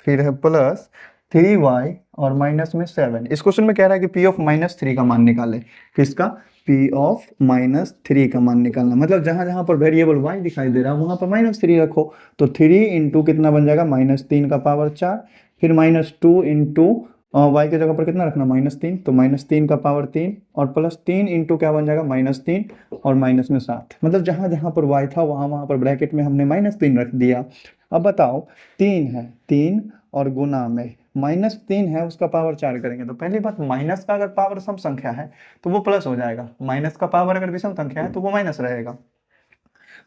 फिर है प्लस 3y और माइनस में 7। इस क्वेश्चन में कह रहा है कि p ऑफ -3 का मान निकाले, किसका p ऑफ -3 का मान निकालना, मतलब जहां जहां पर वेरिएबल y दिखाई दे रहा है वहां पर -3 रखो, तो 3 इंटू कितना बन जाएगा -3 का पावर 4, फिर -2 इंटू y की जगह पर कितना रखना -3, तो -3 का पावर 3 और प्लस 3 इंटू क्या बन जाएगा -3 और माइनस में 7, मतलब जहां जहां पर y था वहां वहां पर ब्रैकेट में हमने -3 रख दिया। अब बताओ 3 है, 3 और गुना में -3 है उसका पावर 4 करेंगे, तो पहली बात माइनस का अगर पावर सम संख्या है तो वो प्लस हो जाएगा, माइनस का पावर अगर विषम संख्या है तो वो माइनस रहेगा।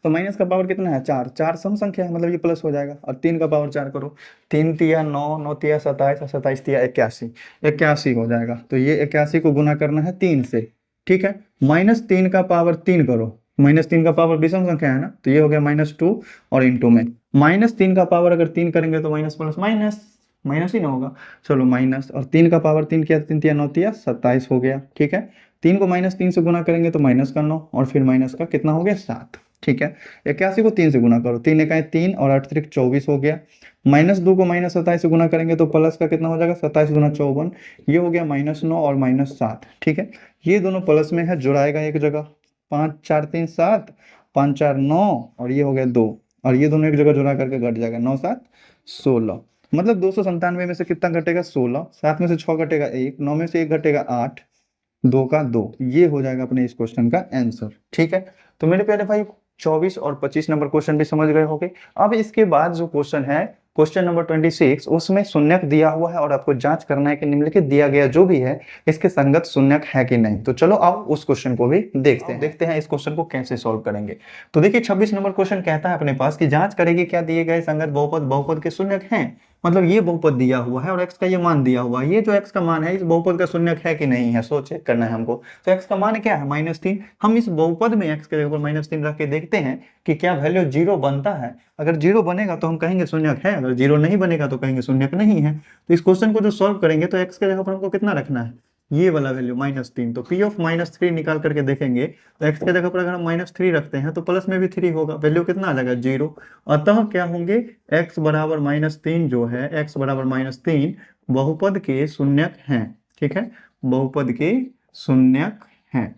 तो माइनस का पावर कितना है 4, 4 सम संख्या है मतलब ये प्लस हो जाएगा, और 3 का पावर 4 करो, 3 तिया 9, 9 तिया 27 और 27 तिया 81, 81 हो जाएगा। तो ये 81 को गुना करना है 3 से, ठीक है। -3 का पावर 3 करो, -3 का पावर विषम संख्या है ना, तो ये हो गया -2 और इंटू में -3 का पावर अगर 3 करेंगे तो माइनस प्लस माइनस, माइनस ही ना होगा, चलो माइनस, और 3 का पावर 3 किया 3 तिया 9 तिया 27 हो गया, ठीक है। 3 को -3 से गुना करेंगे तो माइनस का 9 और फिर माइनस का कितना हो गया 7, ठीक है। 81 को 3 से गुना करो, 3 इकाई 3 और 8 त्रिक 24 हो गया। -2 को -27 से गुना करेंगे तो प्लस का कितना हो जाएगा 27 गुना 54, ये हो गया -9 और -7, ठीक है। ये दोनों प्लस में है, जुड़ाएगा एक जगह, 5 4 3 7, 5 4 9 और ये हो गया 2, और ये दोनों एक जगह जुड़ा करके घट जाएगा 9 7 16, मतलब 297 में से कितना घटेगा 16, 7 में से 6 घटेगा 1, 9 में से 1 घटेगा 8, 2 का 2, ये हो जाएगा अपने इस क्वेश्चन का आंसर, ठीक है। तो मेरे प्यारे भाई 24 और 25 नंबर क्वेश्चन भी समझ गए होंगे। अब इसके बाद जो क्वेश्चन है क्वेश्चन नंबर 26, उसमें शून्यक दिया हुआ है और आपको जांच करना है कि निम्नलिखित दिया गया जो भी है इसके संगत शून्यक है कि नहीं। तो चलो आओ उस क्वेश्चन को भी देखते हैं इस क्वेश्चन को कैसे सॉल्व करेंगे। तो देखिए 26 नंबर क्वेश्चन कहता है अपने पास कि जांच करेगी क्या दिए गए संगत बहुपद के शून्यक हैं, मतलब ये बहुपद दिया हुआ है और x का ये मान दिया हुआ है, ये जो x का मान है इस बहुपद का शून्यक है कि नहीं है, सो चेक करना है हमको। तो x का मान क्या है -3, हम इस बहुपद में x के जगह पर -3 रख के देखते हैं कि क्या वैल्यू 0 बनता है। अगर 0 बनेगा तो हम कहेंगे शून्यक है, अगर 0 नहीं बनेगा तो कहेंगे शून्यक नहीं है। तो इस क्वेश्चन को जो सॉल्व करेंगे तो x के जगह पर हमको कितना रखना है, ये वाला वैल्यू -3, तो p ऑफ -3 निकाल करके देखेंगे तो x के जगह पर अगर हम -3 रखते हैं तो प्लस में भी 3 होगा, वैल्यू कितना आ जाएगा 0। अतः क्या होंगे x बराबर -3 जो है, x बराबर -3 बहुपद के शून्यक हैं, ठीक है, बहुपद के शून्यक हैं।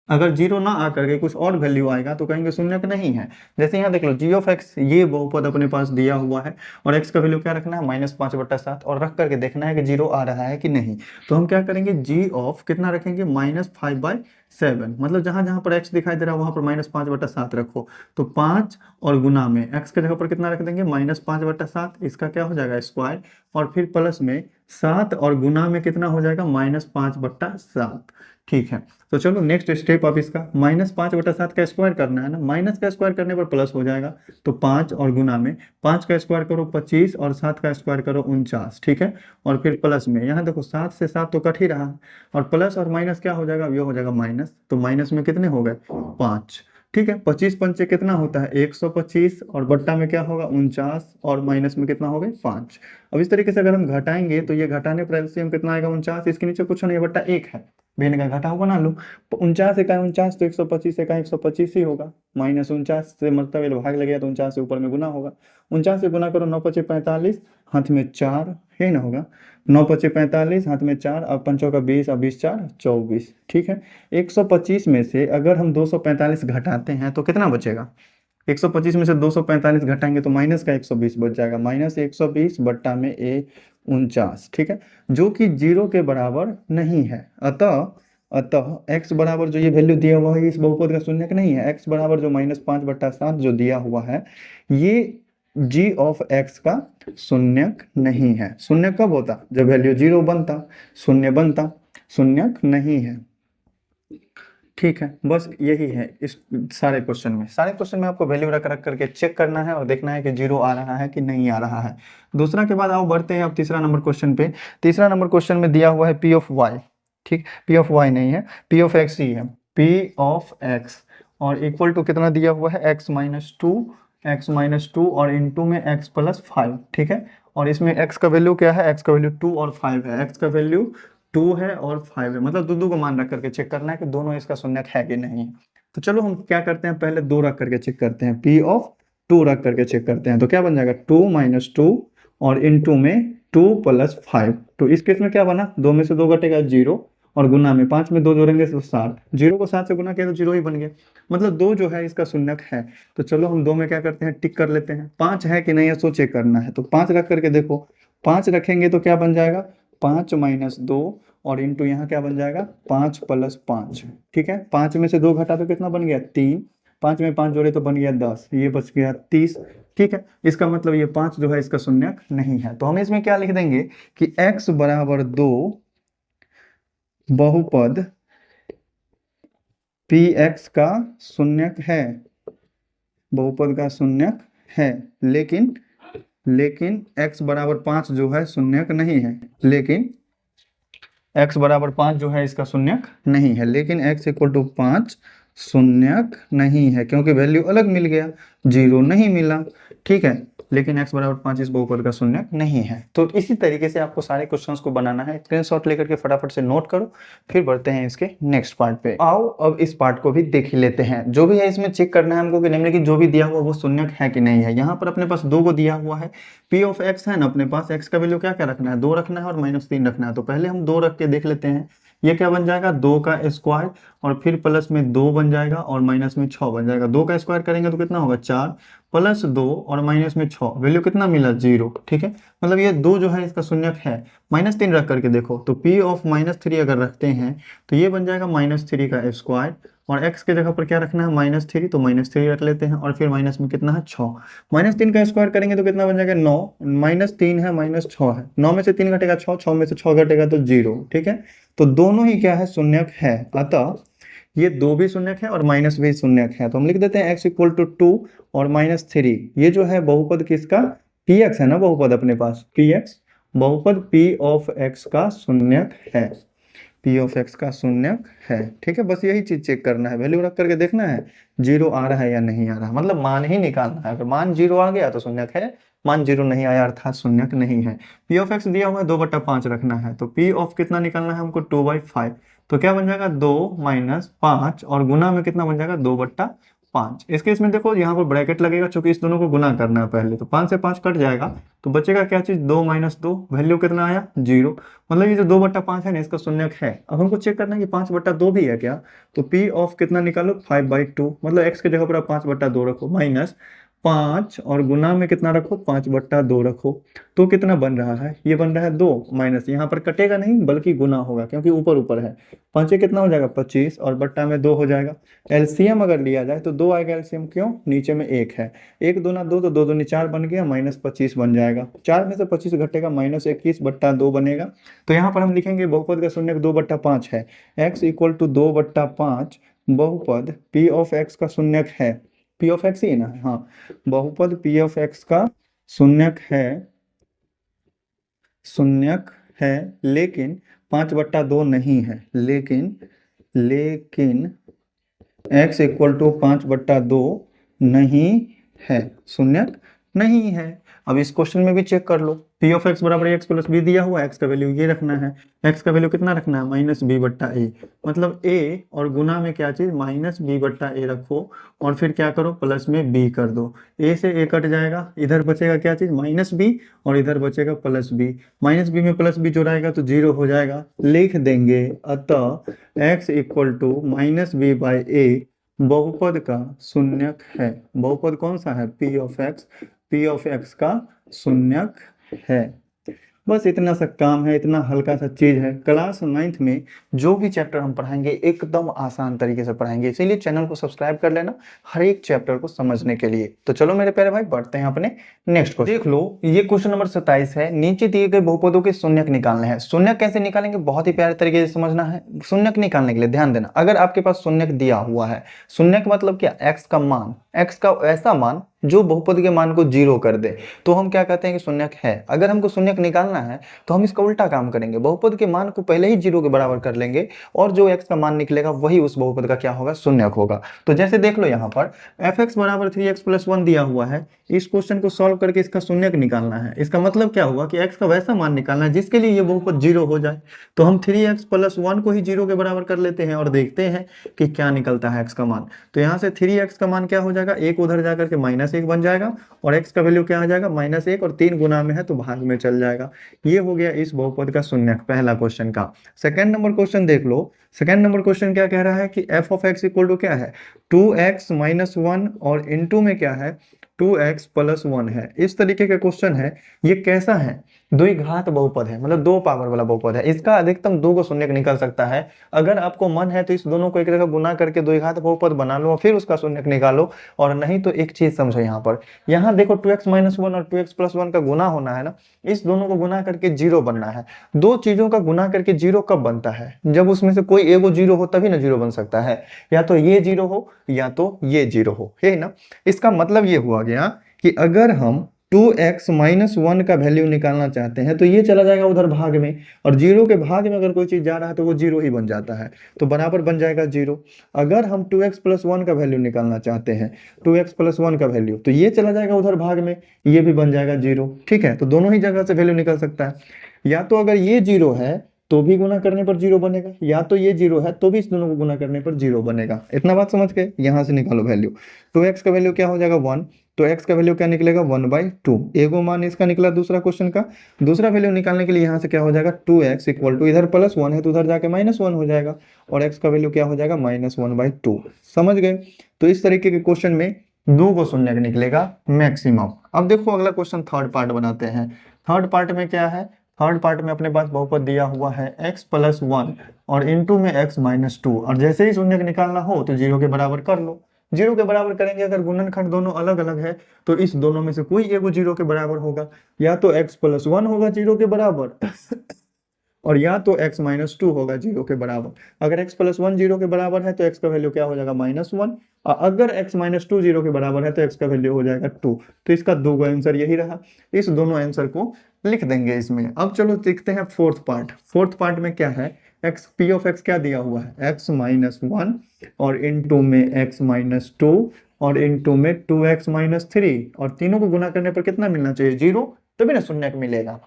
अगर जीरो ना आकर के कुछ और वैल्यू आएगा तो कहेंगे शून्यक नहीं है। जैसे यहाँ देख लो जी ऑफ एक्स, ये बहुपद अपने पास दिया हुआ है और एक्स का वैल्यू क्या रखना है -5/7 और रख करके देखना है कि जीरो आ रहा है कि नहीं। तो हम क्या करेंगे, जी ऑफ कितना रखेंगे -5/7, मतलब जहां जहां पर एक्स दिखाई दे रहा है वहां पर -5/7 रखो। तो 5 और गुना में एक्स के जगह पर कितना रख देंगे -5/7, इसका क्या हो जाएगा स्क्वायर, और फिर प्लस में 7 और गुना में कितना हो जाएगा -5/7। ठीक है, तो चलो नेक्स्ट स्टेप अब इसका -5/7 का स्क्वायर करना है ना, माइनस का स्क्वायर करने पर प्लस हो जाएगा। तो 5 और गुना में 5 का स्क्वायर करो 25 और 7 का स्क्वायर करो 49। ठीक है, और फिर प्लस में यहाँ देखो 7 से 7 तो कट ही रहा है, और प्लस और माइनस क्या हो जाएगा, ये हो जाएगा माइनस। तो माइनस में कितने हो गए 5। ठीक है, 25 पंचे कितना होता है 125, और बट्टा में क्या होगा 49, और माइनस में कितना हो गया 5। अब इस तरीके से अगर हम घटाएंगे तो ये घटाने पर एलसीएम कितना आएगा 49, इसके नीचे कुछ नहीं बट्टा 1 है, बेन का घटा बना लो। 49 इकाई 49, तो 125 इकाई 125 ही होगा, -49 से मतलब ये भाग लगेगा तो 49 से ऊपर में गुना होगा। 49 से गुना करो 9 × 5 = 45, हाथ में 4 है ना होगा, 9 × 5 = 45, हाथ में 4, अब 5 का 20 और 20 4 24। ठीक है, 125 में से अगर हम 245 घटाते हैं तो कितना बचेगा, 125 में से 245 घटाएंगे तो माइनस का 120 बच जाएगा, -120 बट्टा में 49। ठीक है, जो कि 0 के बराबर नहीं है। अतः x बराबर जो ये वैल्यू दिया हुआ है इस बहुपद का शून्यक नहीं है। x बराबर जो -5/7 जो दिया हुआ है ये g ऑफ x का शून्यक नहीं है। शून्यक कब होता, जब वैल्यू 0 बनता, शून्य बनता, शून्यक नहीं है। ठीक है, बस यही है इस सारे क्वेश्चन में आपको वैल्यू रख करके चेक करना है और देखना है कि 0 आ रहा है कि नहीं आ रहा है। दूसरा के बाद आओ बढ़ते हैं अब तीसरा नंबर क्वेश्चन पे। तीसरा नंबर क्वेश्चन में दिया हुआ है पी ऑफ वाई। ठीक, पी ऑफ वाई नहीं है, पी ऑफ एक्स ही है, पी ऑफ एक्स, और इक्वल टू कितना दिया हुआ है x-2 और इनटू में x + 5। ठीक है, और इसमें x का वैल्यू क्या है, x का वैल्यू 2 और 5 है, x का वैल्यू 2 है और 5 है, मतलब दो को मान रख करके चेक करना है कि दोनों इसका शून्यक है कि नहीं। तो चलो हम क्या करते हैं, पहले 2 रख करके चेक करते हैं, p ऑफ 2 रख करके चेक करते हैं। तो क्या बन जाएगा 2 - 2 और इनटू में 2 + 5। तो इस केस में क्या बना, 2 में से 2 घटेगा 0, और गुना में 5 में 2 जोड़ेंगे तो 7, 0 को 7 से गुना किया तो 0 ही बन गया, मतलब 2 जो है इसका शून्यक है। तो चलो हम 2 में क्या करते हैं, टिक कर लेते हैं। 5 है कि नहीं है सो चेक करना है, तो 5 रख करके देखो, 5 रखेंगे तो क्या बन जाएगा 5 - 2 और इंटू यहाँ क्या बन जाएगा 5 + 5। ठीक है, 5 में से 2 घटा तो कितना बन गया 3, 5 में 5 जोड़े तो बन गया 10, ये बच गया 30। ठीक है, इसका मतलब ये 5 जो है इसका शून्यक नहीं है। तो हम इसमें क्या लिख देंगे कि x = 2 बहुपद px का शून्यक है, बहुपद का शून्यक है, लेकिन x = 5 जो है शून्यक नहीं है, लेकिन x = 5 जो है इसका शून्यक नहीं है, लेकिन x = 5 शून्यक नहीं है, क्योंकि वैल्यू अलग मिल गया, 0 नहीं मिला। ठीक है, लेकिन x = 5 इस बहुपद का शून्यक नहीं है। तो इसी तरीके से आपको सारे क्वेश्चंस को बनाना है, स्क्रीनशॉट लेकर के फटाफट से नोट करो, फिर बढ़ते हैं इसके नेक्स्ट पार्ट पे। आओ अब इस पार्ट को भी देख ही लेते हैं। जो भी है इसमें चेक करना है हमको कि निम्न की जो भी दिया हुआ वो शून्यक है कि नहीं है। यहाँ पर अपने पास 2 को दिया हुआ है, p ऑफ x है ना, अपने पास x का वैल्यू क्या क्या रखना है 2 रखना है और -3 रखना है। तो पहले हम 2 रख के देख लेते हैं, ये क्या बन जाएगा 2 का स्क्वायर, और फिर प्लस में 2 बन जाएगा और माइनस में 6 बन जाएगा। 2 का स्क्वायर करेंगे तो कितना होगा 4 + 2 और माइनस में 6, वैल्यू कितना मिला 0। ठीक है, मतलब ये 2 जो है इसका शून्यक है। -3 रख करके देखो, तो p ऑफ -3 अगर रखते हैं तो ये बन जाएगा -3 का स्क्वायर, और x के जगह पर क्या रखना है -3, तो -3 रख लेते हैं, और फिर माइनस में कितना है 6, -3 का स्क्वायर करेंगे तो कितना बन जाएगा 9, -3 है -6 है, 9 में से 3 घटेगा 6, 6 में से 6 घटेगा तो 0। ठीक है, तो दोनों ही क्या है शून्यक है, अतः ये 2 भी शून्यक है और माइनस भी शून्यक है। तो हम लिख देते हैं x = 2 और -3, ये जो है बहुपद किसका px है ना, बहुपद अपने पास px, बहुपद p ऑफ x का शून्यक है, p ऑफ x का शून्यक है। ठीक है, बस यही चीज चेक करना है, वैल्यू रख करके देखना है 0 आ रहा है या नहीं आ रहा, मतलब मान ही निकालना है। अगर मान 0 आ गया तो शून्यक है, मान 0 नहीं आया अर्थात शून्यक नहीं है। p ऑफ x दिया हुआ है 2/5 रखना है, तो p ऑफ कितना निकालना है हमको 2/5, तो क्या बन जाएगा 2 - 5 और गुना में कितना बन जाएगा 2/5। 5। इस केस में देखो यहाँ पर ब्रैकेट लगेगा, चूंकि इस दोनों को गुना करना है पहले, तो 5 से 5 कट जाएगा, तो बचेगा क्या चीज, 2 - 2, वैल्यू कितना आया 0। मतलब ये जो 2/5 है ना, इसका शून्यक है। अब हमको चेक करना है कि 5/2 भी है क्या, तो P ऑफ कितना निकालो 5/2, मतलब x की जगह पर आप 5/2 रखो, माइनस 5 और गुना में कितना रखो 5/2 रखो, तो कितना बन रहा है, ये बन रहा है 2, माइनस यहाँ पर कटेगा नहीं बल्कि गुना होगा क्योंकि ऊपर ऊपर है। 5 कितना हो जाएगा 25 और बट्टा में 2 हो जाएगा। एलसीएम अगर लिया जाए तो 2 आएगा एलसीएम, क्यों, नीचे में 1 है, 1 दूना 2 तो 2 दूनी 4 बन गया, -25 बन जाएगा। 4 में से 25 घटेगा, -21/2 बनेगा। तो यहाँ पर हम लिखेंगे बहुपद का शून्यक 2/5 है, x = 2/5 बहुपद p ऑफ x का शून्यक है, p ऑफ x ही है ना, हाँ, बहुपद p ऑफ x का शून्यक है, लेकिन 5/2 नहीं है, लेकिन x = 5/2 नहीं है, शून्यक नहीं है। अब इस क्वेश्चन में भी चेक कर लो, p ऑफ x बराबर x + b दिया हुआ है, x का वैल्यू ये रखना है, x का वैल्यू कितना रखना है -b/a, मतलब a और गुना में क्या चीज -b/a रखो और फिर क्या करो प्लस में b कर दो, a से a कट जाएगा, इधर बचेगा क्या चीज -b और इधर बचेगा +b, -b में +b जोड़ाएगा तो 0 हो जाएगा, लिख देंगे अतः x = -b/a बहुपद का शून्यक है। बहुपद कौन सा है, p ऑफ x का शून्यक है। बस इतना सा काम है, इतना हल्का सा चीज है। क्लास 9th में जो भी चैप्टर हम पढ़ाएंगे एकदम आसान तरीके से पढ़ाएंगे, इसीलिए चैनल को सब्सक्राइब कर लेना हर एक चैप्टर को समझने के लिए। तो चलो मेरे प्यारे भाई बढ़ते हैं अपने नेक्स्ट क्वेश्चन। देख लो, ये क्वेश्चन नंबर 27 है, नीचे दिए गए बहुपदों के शून्यक निकालने हैं। शून्यक कैसे निकालेंगे, बहुत ही प्यारे तरीके से समझना है। शून्यक निकालने के लिए ध्यान देना, अगर आपके पास शून्यक दिया हुआ है, शून्यक मतलब क्या, x का मान, x का ऐसा मान जो बहुपद के मान को 0 कर दे, तो हम क्या कहते हैं कि शून्यक है। अगर हमको शून्यक निकालना है तो हम इसका उल्टा काम करेंगे, बहुपद के मान को पहले ही 0 के बराबर कर लेंगे और जो x का मान निकलेगा वही उस बहुपद का क्या होगा, शून्यक होगा। तो जैसे देख लो यहाँ पर fx बराबर 3x + 1 दिया हुआ है, इस क्वेश्चन को सॉल्व करके इसका शून्यक निकालना है। इसका मतलब क्या हुआ कि x का वैसा मान निकालना है जिसके लिए ये बहुपद 0 हो जाए। तो हम 3x + 1 को ही 0 के बराबर कर लेते हैं और देखते हैं कि क्या निकलता है x का मान। तो यहाँ से 3x का मान क्या हो जाएगा, 1 उधर जाकर के -1 बन जाएगा और x का वैल्यू क्या आ जाएगा -1 और 3 गुना में है तो भाग में चल जाएगा। ये हो गया इस बहुपद का शून्यक, पहला क्वेश्चन का। सेकंड नंबर क्वेश्चन देख लो, सेकंड नंबर क्वेश्चन क्या कह रहा है कि f ऑफ x = क्या है 2x - 1 और इनटू में क्या है 2x + 1 है। इस तरीके का क्वेश्चन है। ये कैसा है, द्विघात बहुपद है, मतलब 2 पावर वाला बहुपद है। इसका अधिकतम 2 को शून्यक निकल सकता है। अगर आपको मन है तो इस दोनों को एक जगह गुना करके द्विघात बहुपद बना लो और फिर उसका शून्यक निकालो, और नहीं तो एक चीज समझो, यहाँ देखो 2x - 1 और 2x + 1 का गुना होना है ना, इस दोनों को गुना करके 0 बनना है। दो चीजों का गुना करके 0 कब बनता है, जब उसमें से कोई एगो 0 हो तभी ना 0 बन सकता है, या तो ये 0 हो या तो ये 0 हो, है ना। इसका मतलब ये हुआ गया कि अगर हम 2x - 1 का वैल्यू निकालना चाहते हैं तो ये चला जाएगा उधर भाग में, और 0 के भाग में अगर कोई चीज जा रहा है तो वो 0 ही बन जाता है, तो बराबर बन जाएगा 0। अगर हम 2x + 1 का वैल्यू निकालना चाहते हैं, 2x + 1 का वैल्यू, तो ये चला जाएगा उधर भाग में, ये भी बन जाएगा 0। ठीक है, तो दोनों ही जगह से वैल्यू निकल सकता है। या तो अगर ये 0 है तो भी गुना करने पर 0 बनेगा, या तो ये 0 है तो भी इस दोनों को गुना करने पर 0 बनेगा। इतना बात समझ गए, यहां से निकालो वैल्यू। 2x का वैल्यू क्या हो जाएगा 1, तो x का वैल्यू क्या निकलेगा 1/2। एगो मान इसका निकला दूसरा क्वेश्चन का। दूसरा वैल्यू निकालने के लिए यहाँ से क्या हो जाएगा 2x = इधर +1 है तो उधर जाके -1 हो जाएगा, और x का वैल्यू क्या हो जाएगा -1/2। समझ गए। तो इस तरीके के क्वेश्चन में 2 को शून्यक निकलेगा मैक्सिमम। अब देखो अगला क्वेश्चन थर्ड पार्ट बनाते हैं। थर्ड पार्ट में क्या है, थर्ड पार्ट में अपने पास बहुपद दिया हुआ है x + 1 और इनटू में x - 2, और जैसे ही शून्यक निकालना हो तो 0 के बराबर कर लो। 0 के बराबर करेंगे, अगर गुणनखंड दोनों अलग अलग है तो इस दोनों में से कोई एगो 0 के बराबर होगा, या तो x + 1 होगा 0 के बराबर और या तो x - 2 होगा 0 के बराबर। अगर x + 1 0 के बराबर है तो x का वैल्यू क्या हो जाएगा -1, और अगर x - 2 0 के बराबर है तो x का वैल्यू हो जाएगा 2। तो इसका दो आंसर यही रहा, इस दोनों आंसर को लिख देंगे इसमें। अब चलो देखते हैं फोर्थ पार्ट। फोर्थ पार्ट में क्या है, p ऑफ x क्या दिया हुआ है x - 1 और इनटू में x - 2 और इनटू में 2x - 3, और तीनों को गुना करने पर कितना मिलना चाहिए 0, तभी ना शून्यक मिलेगा।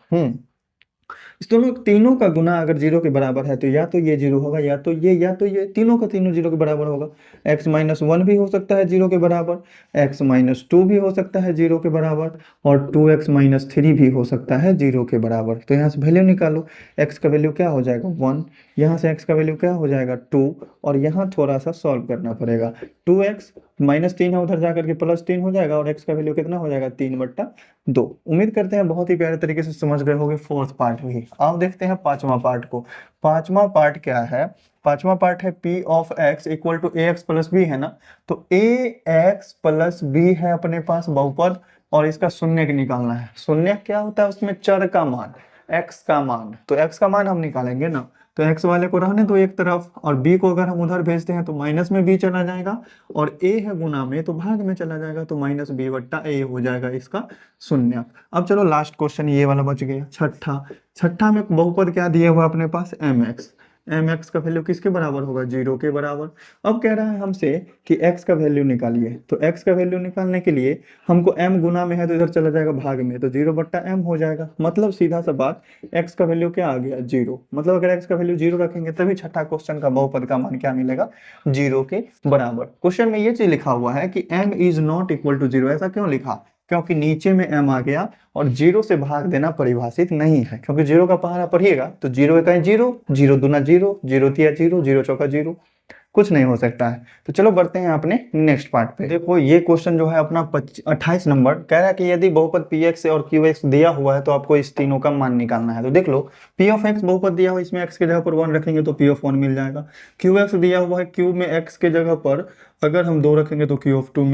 इस दोनों तीनों का गुना अगर जीरो के बराबर है तो या तो ये जीरो होगा, या तो ये, तीनों का तीनों जीरो के बराबर होगा। x माइनस वन भी हो सकता है जीरो के बराबर, x माइनस टू भी हो सकता है जीरो के बराबर, और 2x माइनस थ्री भी हो सकता है जीरो के बराबर। तो यहाँ से वैल्यू निकालो, x का वैल्यू क्या हो जाएगा 1, यहाँ से x का वैल्यू क्या हो जाएगा 2, और यहाँ थोड़ा सा सॉल्व करना पड़ेगा। 2x माइनस 3 है, उधर जाकर के प्लस 3 हो जाएगा, और x का वैल्यू कितना हो जाएगा 3/2। उम्मीद करते हैं बहुत ही प्यारे तरीके से समझ गए होंगे फोर्थ पार्ट भी। अब देखते हैं पांचवा पार्ट को। पांचवा पार्ट क्या है? पांचवा पार्ट है p of x equal to ax plus b है ना। तो ax प्लस b है अपने पास बहुपद, और इसका शून्य निकालना है। शून्य क्या होता है? उसमें चर का मान, x का मान। तो x का मान हम निकालेंगे ना, तो x वाले को रहने दो एक तरफ, और b को अगर हम उधर भेजते हैं तो माइनस में b चला जाएगा, और a है गुना में तो भाग में चला जाएगा, तो माइनस b बट्टा a हो जाएगा इसका शून्य। अब चलो लास्ट क्वेश्चन ये वाला बच गया, छठा। छठा में बहुपद क्या दिया हुआ अपने पास? mx। mx का वैल्यू किसके बराबर होगा? जीरो के बराबर। अब कह रहा है हमसे कि x का वैल्यू निकालिए, तो x का वैल्यू निकालने के लिए हमको m गुना में है तो इधर चला जाएगा भाग में, तो 0/m हो जाएगा। मतलब सीधा सा बात, x का वैल्यू क्या आ गया? जीरो। मतलब अगर x का वैल्यू जीरो रखेंगे तभी छठा क्वेश्चन का बहुपद का मान क्या मिलेगा? जीरो के बराबर। क्वेश्चन में ये चीज लिखा हुआ है कि m is not equal to zero. ऐसा क्यों लिखा? क्योंकि नीचे में m आ गया और जीरो से भाग देना परिभाषित नहीं है, क्योंकि जीरो का पहाड़ा पढ़िएगा तो जीरो एक जीरो, जीरो दूना जीरो, जीरो तिया जीरो, जीरो चौका जीरो, कुछ नहीं हो सकता है। तो चलो बढ़ते हैं अपने नेक्स्ट पार्ट पे। देखो ये क्वेश्चन जो है अपना 28 नंबर कह रहा है कि यदि बहुपद px और qx दिया हुआ है तो आपको इस तीनों का मान निकालना है। तो देख लो, p ऑफ x बहुपद दिया हुआ, इसमें x के जगह पर 1 रखेंगे तो p ऑफ 1 मिल जाएगा। qx दिया हुआ है, q में x के जगह पर अगर हम 2 रखेंगे तो q ऑफ 2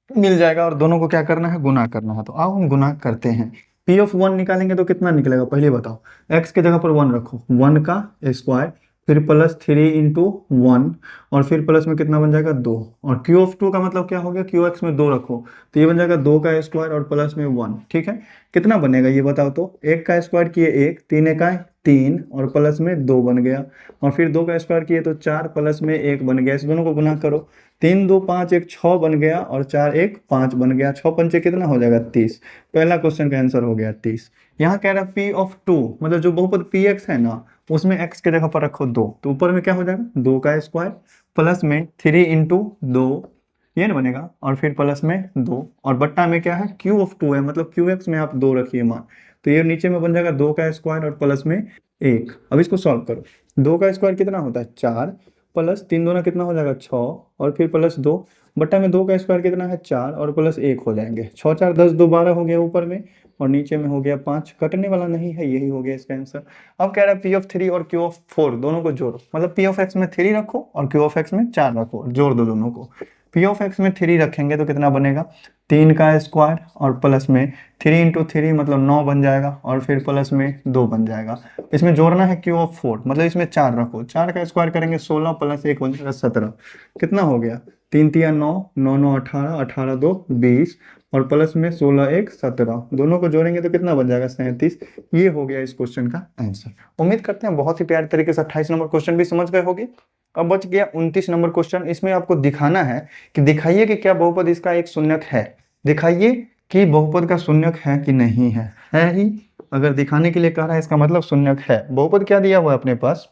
मिल जाएगा, और दोनों को क्या करना है? गुना करना है। तो आओ हम गुना करते हैं। p ऑफ 1 निकालेंगे तो कितना निकलेगा पहले बताओ। x के जगह पर 1 रखो, 1 का स्क्वायर, फिर प्लस 3 इंटू 1, और फिर प्लस में कितना बन जाएगा 2, और q ऑफ 2 का मतलब क्या हो गया? qx में 2 रखो तो ये बन जाएगा 2 का स्क्वायर और प्लस में 1। ठीक है, कितना बनेगा ये बताओ तो। 1 का स्क्वायर किए 1, 3 एका 3, और प्लस में 2 बन गया, और फिर 2 का स्क्वायर किए तो 4, प्लस में 1 बन गया। इस दोनों को गुना करो, 3 2 5 1 6 बन गया, और 4 1 5 बन गया। 6 पंचे कितना हो जाएगा? 30। पहला क्वेश्चन का आंसर हो गया 30। यहाँ कह रहा है p ऑफ 2, मतलब जो बहुपद px है ना उसमें x के जगह पर रखो 2, तो ऊपर में क्या हो जाएगा? 2 का स्क्वायर प्लस में 3 इंटू 2, ये ना बनेगा, और फिर प्लस में 2, और बट्टा में क्या है? q ऑफ 2 है, मतलब qx में आप 2 रखिए मान, तो ये नीचे में बन जाएगा 2 का स्क्वायर और प्लस में 1। अब इसको सॉल्व करो, 2 का स्क्वायर कितना होता है? 4, प्लस 3 दूना कितना हो जाएगा? 6, और फिर प्लस 2, बट्टा में 2 का स्क्वायर कितना है? 4, और प्लस 1 हो जाएंगे। 6 4 10 2 12 हो गया ऊपर में, और नीचे में हो गया 5। कटने वाला नहीं है, यही हो गया इसका आंसर। अब कह रहा है p ऑफ 3 और q ऑफ 4 दोनों को जोड़ो, मतलब p ऑफ x में 3 रखो और q ऑफ x में 4 रखो, जोड़ दो दोनों को। p ऑफ x में 3 रखेंगे तो कितना बनेगा? 3 का स्क्वायर और प्लस में 3 इंटू 3 मतलब 9 बन जाएगा, और फिर प्लस में 2 बन जाएगा। इसमें जोड़ना है q ऑफ 4, मतलब इसमें 4 रखो, 4 का स्क्वायर करेंगे 16 प्लस 1 बन जाएगा 17। कितना हो गया? 3 तिया 9, 9 9 18, 18 2 20, और प्लस में 16 1 17, दोनों को जोड़ेंगे तो कितना बन जाएगा? 37। ये हो गया इस क्वेश्चन का आंसर। उम्मीद करते हैं बहुत ही प्यारे तरीके से 28 नंबर क्वेश्चन भी समझ गए होंगे। अब बच गया 29 नंबर क्वेश्चन। इसमें आपको दिखाना है कि दिखाइए कि क्या बहुपद इसका एक शून्यक है। दिखाइए कि बहुपद का शून्यक है कि नहीं है ही। अगर दिखाने के लिए कह रहा है इसका मतलब शून्यक है। बहुपद क्या दिया हुआ है अपने पास?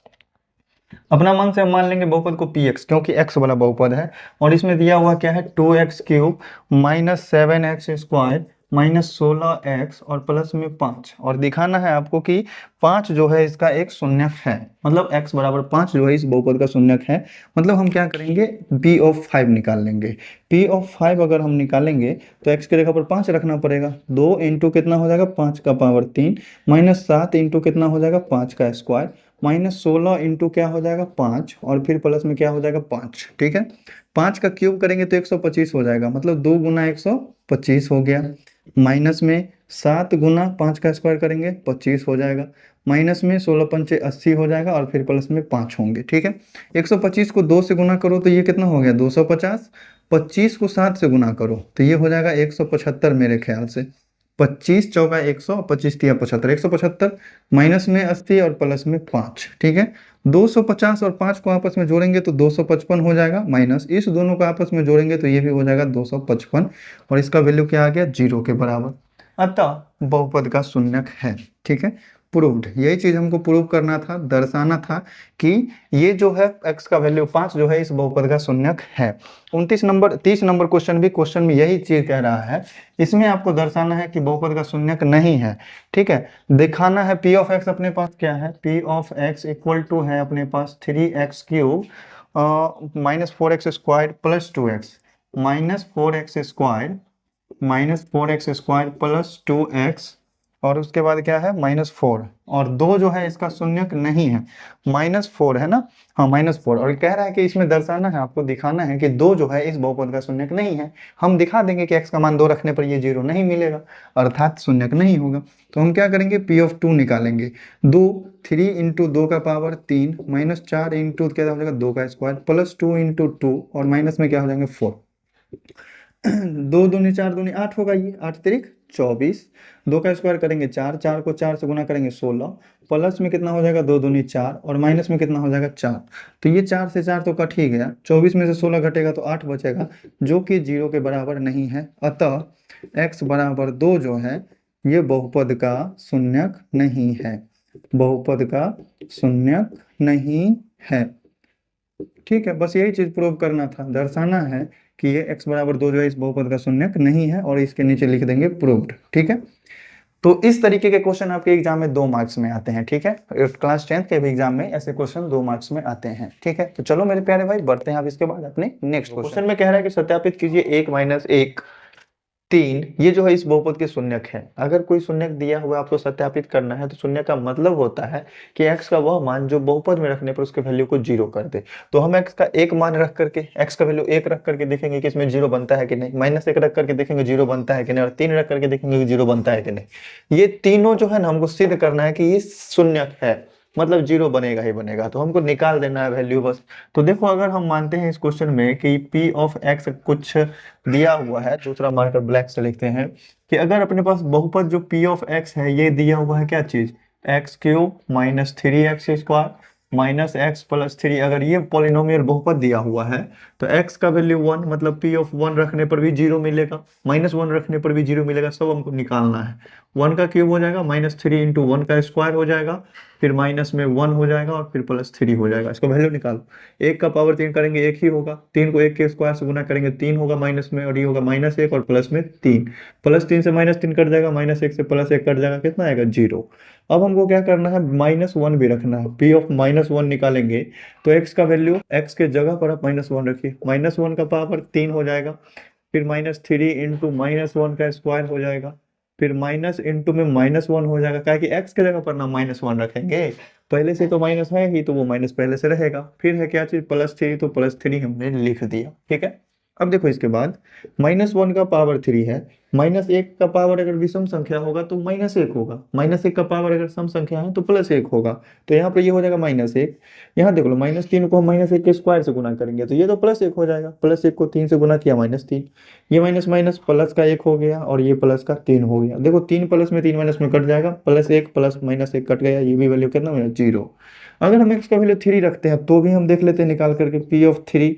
अपना मन से हम मान लेंगे बहुपद को px, क्योंकि x वाला बहुपद है, और इसमें दिया हुआ क्या है? 2x³ minus 7x square minus 16x और प्लस में 5, और दिखाना है आपको कि 5 जो है इसका एक शून्यक है, मतलब x बराबर 5 जो है इस बहुपद का शून्यक है। मतलब हम क्या करेंगे? p ऑफ 5 निकाल लेंगे। p ऑफ 5 अगर हम निकालेंगे तो x के जगह पर 5 रखना पड़ेगा। 2 इंटू कितना हो जाएगा? 5 का पावर 3, माइनस 7 इंटू कितना हो जाएगा? 5 का स्क्वायर, माइनस 16 इंटू क्या हो जाएगा? 5, और फिर प्लस में क्या हो जाएगा? 5। ठीक है, 5 का क्यूब करेंगे तो 125 हो जाएगा, मतलब 2 गुना 125 हो गया। माइनस में 7 गुना 5 का स्क्वायर करेंगे 25 हो जाएगा, माइनस में 16 पंचे 80 हो जाएगा, और फिर प्लस में 5 होंगे। ठीक है, 125 को 2 से गुना करो तो ये कितना हो गया? 250। 25 को 7 से गुना करो तो ये हो जाएगा 175 मेरे ख्याल से। 25 चौका 100, 25 तिया 75, 175 माइनस में 80 और प्लस में 5। ठीक है, 250 और 5 को आपस में जोड़ेंगे तो 255 हो जाएगा, माइनस इस दोनों को आपस में जोड़ेंगे तो ये भी हो जाएगा 255, और इसका वैल्यू क्या आ गया? 0 के बराबर। अतः बहुपद का शून्यक है। ठीक है, प्रूव्ड, यही चीज हमको प्रूव करना था, दर्शाना था कि ये जो है x का वैल्यू 5 जो है इस बहुपद का शून्यक है। 30 नंबर क्वेश्चन में यही चीज कह रहा है। इसमें आपको दर्शाना है कि बहुपद का शून्यक नहीं है, ठीक है। दिखाना है p ऑफ x अपने पास क्या है, p of x equal to है अपने पास 3x cube minus 4x square plus 2x, minus 4x square plus 2x, और उसके बाद क्या है -4, और 2 जो है इसका शून्यक नहीं है, -4 है ना, हाँ -4। और कह रहा है कि इसमें दर्शाना है, आपको दिखाना है कि 2 जो है इस बहुपद का शून्यक नहीं है। हम दिखा देंगे कि x का मान 2 रखने पर ये 0 नहीं मिलेगा, अर्थात शून्यक नहीं होगा। तो हम क्या करेंगे, p ऑफ 2 निकालेंगे। 3 इंटू 2 का पावर 3 माइनस 4 इंटू क्या हो जाएगा 2 का स्क्वायर प्लस 2 इंटू 2, और माइनस में क्या हो जाएंगे 4। 2 दूनी 4 दूनी 8 होगा, ये 8 तिरिक 24। 2 का स्क्वायर करेंगे 4, 4 को 4 से गुना करेंगे 16, प्लस में कितना हो जाएगा 2 दूनी 4, और माइनस में कितना हो जाएगा 4। तो ये 4 से 4 तो कट ही गया, 24 में से 16 घटेगा तो 8 बचेगा, जो कि 0 के बराबर नहीं है। अतः x बराबर 2 जो है ये बहुपद का शून्यक नहीं है, बहुपद का शून्यक नहीं है, ठीक है। बस यही चीज प्रूव करना था, दर्शाना है कि ये x बराबर 2 जो है इस बहुपद का शून्यक नहीं है, और इसके नीचे लिख देंगे प्रूव्ड, ठीक है। तो इस तरीके के क्वेश्चन आपके एग्जाम में 2 मार्क्स में आते हैं, ठीक है। क्लास 10th के भी एग्जाम में ऐसे क्वेश्चन 2 मार्क्स में आते हैं, ठीक है। तो चलो मेरे प्यारे भाई बढ़ते हैं अब इसके बाद अपने नेक्स्ट क्वेश्चन में। कह रहा है कि सत्यापित कीजिए 1 माइनस 1 3 ये जो है इस बहुपद के शून्यक है। अगर कोई शून्यक दिया हुआ आपको सत्यापित करना है तो शून्य का मतलब होता है कि x का वह मान जो बहुपद में रखने पर उसके वैल्यू को 0 कर दे। तो हम x का एक मान रख करके, x का वैल्यू 1 रख करके देखेंगे कि इसमें 0 बनता है कि नहीं, -1 रख करके देखेंगे 0 बनता है कि नहीं, और 3 रख करके देखेंगे कि 0 बनता है कि नहीं। ये तीनों जो है ना हमको सिद्ध करना है कि ये शून्यक है, मतलब 0 बनेगा ही बनेगा, तो हमको निकाल देना है वैल्यू बस। तो देखो अगर हम मानते हैं इस क्वेश्चन में कि p ऑफ x कुछ दिया हुआ है, दूसरा मार्कर ब्लैक से लिखते हैं कि अगर अपने पास बहुपद जो p ऑफ x है ये दिया हुआ है क्या चीज, x cube minus 3x square minus x plus 3, अगर ये पॉलिनोमियल बहुपद दिया हुआ है तो x का वैल्यू 1, मतलब p ऑफ 1 रखने पर भी 0 मिलेगा, -1 रखने पर भी 0 मिलेगा, सब हमको निकालना है। 1 का क्यूब हो जाएगा -3 इंटू 1 का स्क्वायर हो जाएगा, फिर माइनस में 1 हो जाएगा, और फिर +3 हो जाएगा। इसका वैल्यू निकालो, 1 का पावर 3 करेंगे 1 ही होगा, 3 को 1 के स्क्वायर से गुना करेंगे 3 होगा माइनस में, और ये होगा -1 और प्लस में 3, +3 से -3 कट जाएगा, -1 से +1 कट जाएगा, कितना आएगा 0। अब हमको क्या करना है, -1 भी रखना है, p ऑफ -1 निकालेंगे तो x का वैल्यू, x के जगह पर आप -1 रखिए, -1 का पावर 3 हो जाएगा, फिर -3 इंटू -1 का स्क्वायर हो जाएगा, फिर माइनस इंटू में -1 हो जाएगा, क्या कि x के जगह पर ना -1 रखेंगे, पहले से तो माइनस है ही तो वो माइनस पहले से रहेगा, फिर है क्या चीज +3, तो +3 हमने लिख दिया, ठीक है। अब देखो इसके बाद -1 का पावर 3 है, -1 का पावर अगर विषम संख्या होगा तो -1 होगा, -1 का पावर अगर सम संख्या है तो +1 होगा, तो यहाँ पर ये हो जाएगा -1। यहाँ देख लो -3 को हम -1 के स्क्वायर से गुना करेंगे तो ये तो +1 हो जाएगा, +1 को 3 से गुना किया -3, ये माइनस माइनस प्लस का 1 हो गया, और ये प्लस का 3 हो गया। देखो 3 प्लस में 3 माइनस में कट जाएगा, +1 प्लस -1 कट गया, ये भी वैल्यू कितना मिला 0। अगर हम x का वैल्यू 3 रखते हैं तो भी हम देख लेते हैं निकाल करके, p ऑफ 3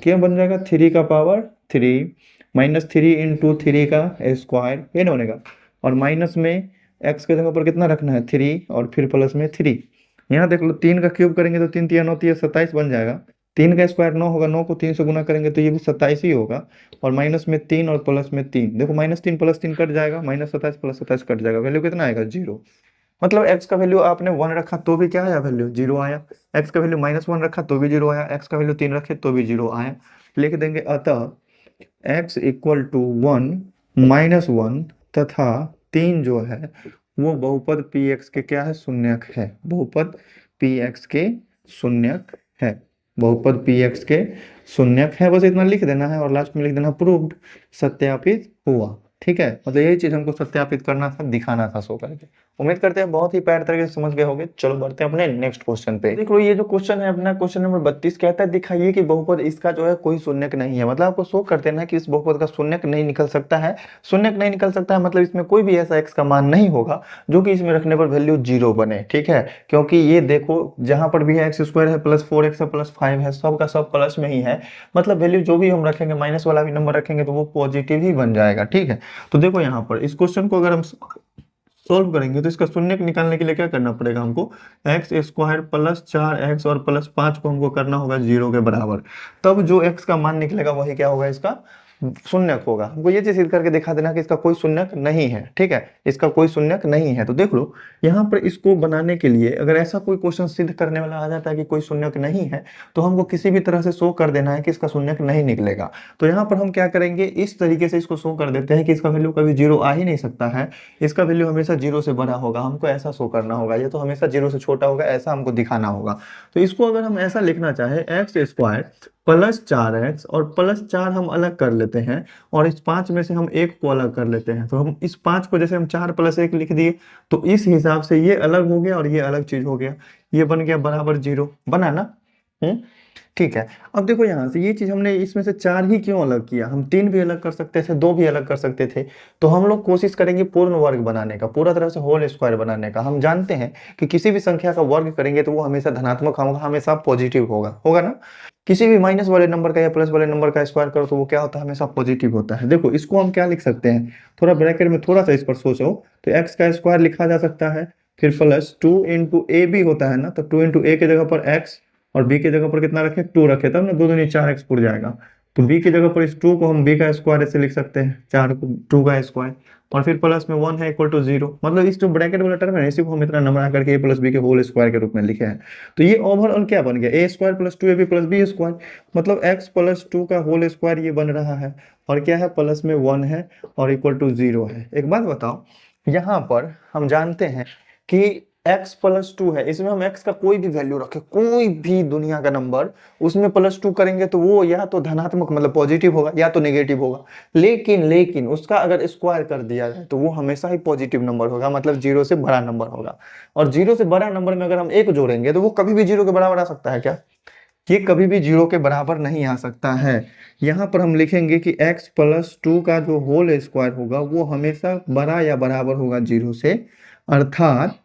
क्या बन जाएगा, 3 का पावर 3 -3 इंटू 3 का स्क्वायर, ये ना बनेगा, और माइनस में x के जगह पर कितना रखना है 3, और फिर प्लस में 3। यहाँ देख लो 3 का क्यूब करेंगे तो 3 3 9 27 बन जाएगा, 3 का स्क्वायर 9 होगा, 9 को 3 से गुना करेंगे तो ये भी 27 ही होगा, और माइनस में 3 और प्लस में 3, देखो -3 + 3 कट जाएगा, -27 + 27 कट जाएगा, वैल्यू कितना आएगा 0। मतलब x का वैल्यू आपने 1 रखा तो भी क्या आया, वैल्यू 0 आया, x का वैल्यू -1 रखा तो भी 0 आया, x का वैल्यू 3 रखे तो भी 0 आया। लिख देंगे अतः x इक्वल टू 1 -1 तथा 3 जो है वो बहुपद px के क्या है, शून्यक है, बहुपद px के शून्यक है, बहुपद px के शून्यक है। बस इतना लिख देना है और लास्ट में लिख देना प्रूव्ड, सत्यापित हुआ, ठीक है। मतलब यही चीज हमको सत्यापित करना था, दिखाना था शो करके। उम्मीद करते हैं बहुत ही प्यार तरीके से समझ गए होंगे। चलो बढ़ते हैं अपने नेक्स्ट क्वेश्चन पे। देखो ये जो क्वेश्चन है अपना क्वेश्चन नंबर 32 कहता है दिखाइए कि बहुपद इसका जो है कोई शून्यक नहीं है। मतलब आपको शो कर देना है कि इस बहुपद का शून्यक नहीं निकल सकता है। शून्यक नहीं निकल सकता है मतलब इसमें कोई भी ऐसा x का मान नहीं होगा जो कि इसमें रखने पर वैल्यू 0 बने, ठीक है। क्योंकि ये देखो जहां पर भी है x² है +4x है +5 है, सब का सब प्लस में ही है। मतलब वैल्यू जो भी हम रखेंगे माइनस वाला भी नंबर रखेंगे तो वो पॉजिटिव ही बन जाएगा, ठीक है। तो देखो यहाँ पर इस क्वेश्चन को अगर हम सोल्व करेंगे तो इसका शून्य निकालने के लिए क्या करना पड़ेगा हमको, एक्स स्क्वायर प्लस 4x और प्लस 5 को हमको करना होगा 0 के बराबर, तब जो x का मान निकलेगा वही क्या होगा, इसका शून्यक होगा। हमको ये चीज सिद्ध करके दिखा देना कि इसका कोई शून्यक नहीं है, ठीक है, इसका कोई शून्यक नहीं है। तो देख लो यहाँ पर इसको बनाने के लिए अगर ऐसा कोई क्वेश्चन सिद्ध करने वाला आ जाता है कि कोई शून्यक नहीं है, तो हमको किसी भी तरह से शो कर देना है कि इसका शून्यक नहीं निकलेगा। तो यहाँ पर हम क्या करेंगे, इस तरीके से इसको शो कर देते हैं कि इसका वैल्यू कभी 0 आ ही नहीं सकता है, इसका वैल्यू हमेशा 0 से बड़ा होगा, हमको ऐसा शो करना होगा, ये तो हमेशा 0 से छोटा होगा, ऐसा हमको दिखाना होगा। तो इसको अगर हम ऐसा लिखना चाहे एक्स स्क्वायर प्लस 4x और प्लस 4 हम अलग कर लेते हैं और इस 5 में से हम 1 को अलग कर लेते हैं, तो हम इस 5 को जैसे हम 4 प्लस 1 लिख दिए तो इस हिसाब से ये अलग हो गया और ये अलग चीज हो गया, ये बन गया बराबर 0, बना ना। ठीक है। अब देखो यहाँ से ये चीज हमने इसमें से 4 ही क्यों अलग किया, हम 3 भी अलग कर सकते थे, 2 भी अलग कर सकते थे। तो हम लोग कोशिश करेंगे पूर्ण वर्ग बनाने का, पूरा तरह से होल स्क्वायर बनाने का। हम जानते हैं कि किसी भी संख्या का वर्ग करेंगे तो वो हमेशा धनात्मक होगा, हमेशा पॉजिटिव होगा, होगा ना। किसी भी माइनस वाले नंबर का या प्लस वाले नंबर का स्क्वायर करो तो वो क्या होता है, हमेशा पॉजिटिव होता है। देखो इसको हम क्या लिख सकते हैं, थोड़ा ब्रैकेट में थोड़ा सा इस पर सोचो, तो एक्स का स्क्वायर लिखा जा सकता है, फिर प्लस 2 इंटू ए भी होता है ना, तो 2 इंटू ए की जगह पर एक्स और बी की जगह पर कितना रखे, 2 रखे, तब ना 2 दूनी 4x पुर जाएगा। तो बी की जगह पर इस 2 को हम बी का स्क्वायर ऐसे लिख सकते हैं, 4 को 2 का स्क्वायर, और फिर प्लस में 1 है इक्वल टू 0, मतलब इस जो ब्रैकेट वाला टर्म है इसी को हम इतना नंबर आकर के a प्लस बी के होल स्क्वायर के रूप में लिखे हैं। तो ये ओवरऑल क्या बन गया, a square plus 2ab plus B square, मतलब x प्लस 2 का होल स्क्वायर ये बन रहा है, और क्या है, प्लस में 1 है और इक्वल टू 0 है। एक बात बताओ, यहाँ पर हम जानते हैं कि x प्लस 2 है, इसमें हम x का कोई भी वैल्यू रखें, कोई भी दुनिया का नंबर, उसमें प्लस 2 करेंगे तो वो या तो धनात्मक मतलब पॉजिटिव होगा या तो नेगेटिव होगा, लेकिन उसका अगर स्क्वायर कर दिया जाए तो वो हमेशा ही पॉजिटिव नंबर होगा, मतलब 0 से बड़ा नंबर होगा। और 0 से बड़ा नंबर में अगर हम 1 जोड़ेंगे तो वो कभी भी 0 के बराबर आ सकता है क्या, ये कभी भी 0 के बराबर नहीं आ सकता है। यहाँ पर हम लिखेंगे कि x प्लस 2 का जो होल स्क्वायर होगा वो हमेशा बड़ा या बराबर होगा 0 से, अर्थात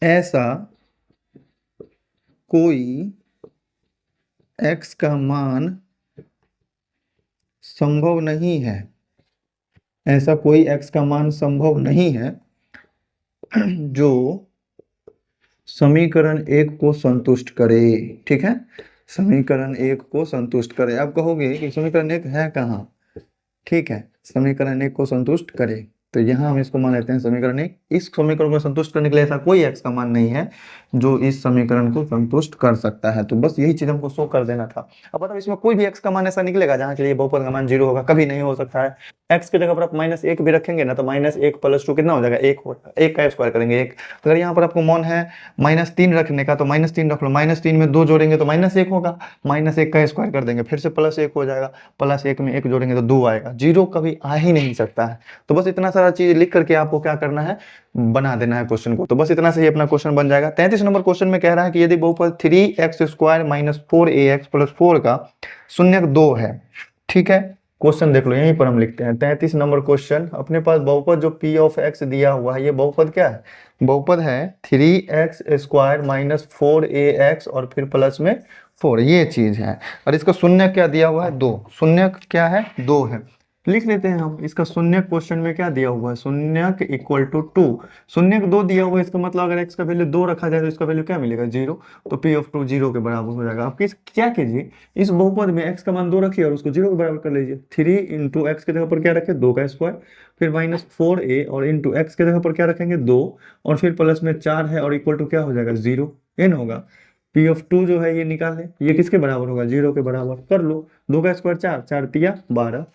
ऐसा कोई x का मान संभव नहीं है, ऐसा कोई x का मान संभव नहीं है जो समीकरण 1 को संतुष्ट करे। ठीक है, समीकरण 1 को संतुष्ट करे। आप कहोगे कि समीकरण 1 है कहाँ, ठीक है, समीकरण 1 को संतुष्ट करे, तो यहाँ हम इसको मान लेते हैं समीकरण 1। इस समीकरण को संतुष्ट करने के लिए ऐसा कोई x का मान नहीं है जो इस समीकरण को संतुष्ट कर सकता है। तो बस यही चीज हमको शो कर देना था। अब बताओ इसमें कोई भी x का मान ऐसा निकलेगा जहाँ के लिए बहुपद का मान 0 होगा, कभी नहीं हो सकता है। x की जगह पर आप -1 भी रखेंगे ना तो -1 प्लस 2 कितना हो जाएगा, 1 होगा, 1 का स्क्वायर करेंगे 1। अगर यहाँ पर आपको मन है -3 रखने का तो -3 रख लो, -3 में 2 जोड़ेंगे तो -1 होगा, -1 का स्क्वायर कर देंगे फिर से +1 हो जाएगा, +1 में 1 जोड़ेंगे तो 2 आएगा, 0 कभी आ ही नहीं सकता है। तो बस इतना सारा चीज लिख करके आपको क्या करना है, बना देना है क्वेश्चन को। तो बस इतना से ही अपना क्वेश्चन बन जाएगा। 33 नंबर क्वेश्चन में कह रहा है कि यदि बहुपद 3x square minus 4ax plus 4 का शून्यक 2 है, ठीक है, क्वेश्चन देख लो, यहीं पर हम लिखते हैं 33 नंबर क्वेश्चन। अपने पास बहुपद जो p ऑफ x दिया हुआ है, ये बहुपद क्या है, बहुपद है 3x स्क्वायर माइनस 4ax और फिर प्लस में 4, ये चीज है। और इसका शून्यक क्या दिया हुआ है, 2, शून्यक क्या है, 2 है। लिख लेते हैं हम, इसका शून्यक क्वेश्चन में क्या दिया हुआ है, शून्यक इक्वल टू 2, शून्यक 2 दिया हुआ है, इसका मतलब अगर x का वैल्यू 2 रखा जाए तो इसका वैल्यू क्या मिलेगा, 0, तो p ऑफ 2 0 के बराबर हो जाएगा। आप क्या कीजिए, इस बहुपद में x का मान 2 रखिए और उसको 0 के बराबर कर लीजिए। 3 इंटू एक्स की जगह पर क्या रखे, 2 का स्क्वायर, फिर -4a और इंटू एक्स की जगह पर क्या रखेंगे, 2, और फिर प्लस में 4 है और इक्वल टू क्या हो जाएगा, 0, n होगा। p ऑफ 2 जो है ये निकाल लें, ये किसके बराबर होगा, 0 के बराबर कर लो। 2 का स्क्वायर 4, 4 तिया 12,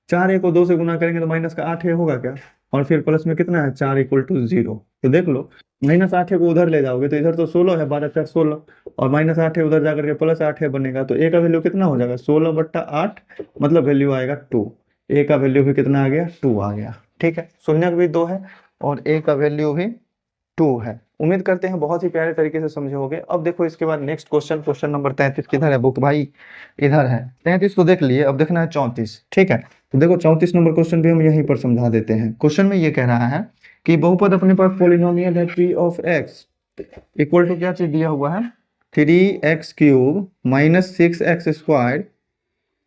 4a को 2 से गुना करेंगे तो माइनस का 8a होगा क्या, और फिर प्लस में कितना है, 4 इक्वल टू 0। तो देख लो -8a को उधर ले जाओगे तो इधर तो 16 है, 12 4 16, और -8a उधर जाकर के +8a बनेगा, तो a का वैल्यू कितना हो जाएगा, 16/8, मतलब वैल्यू आएगा 2। a का वैल्यू भी कितना आ गया, 2 आ गया। ठीक है, शून्यक भी 2 है और a का वैल्यू भी 2 है। उम्मीद करते हैं बहुत ही प्यारे तरीके से समझे होंगे। अब देखो इसके बाद नेक्स्ट क्वेश्चन, क्वेश्चन नंबर 33 किधर है बुक भाई, इधर है। 33 तो देख लिए, अब देखना है 34। ठीक है, तो देखो 34 नंबर क्वेश्चन भी हम यहीं पर समझा देते हैं। क्वेश्चन में ये कह रहा है कि बहुपद अपने पास पॉलिनोमियल है p of x equal to क्या चीज दिया हुआ है, 3x³ माइनस 6x²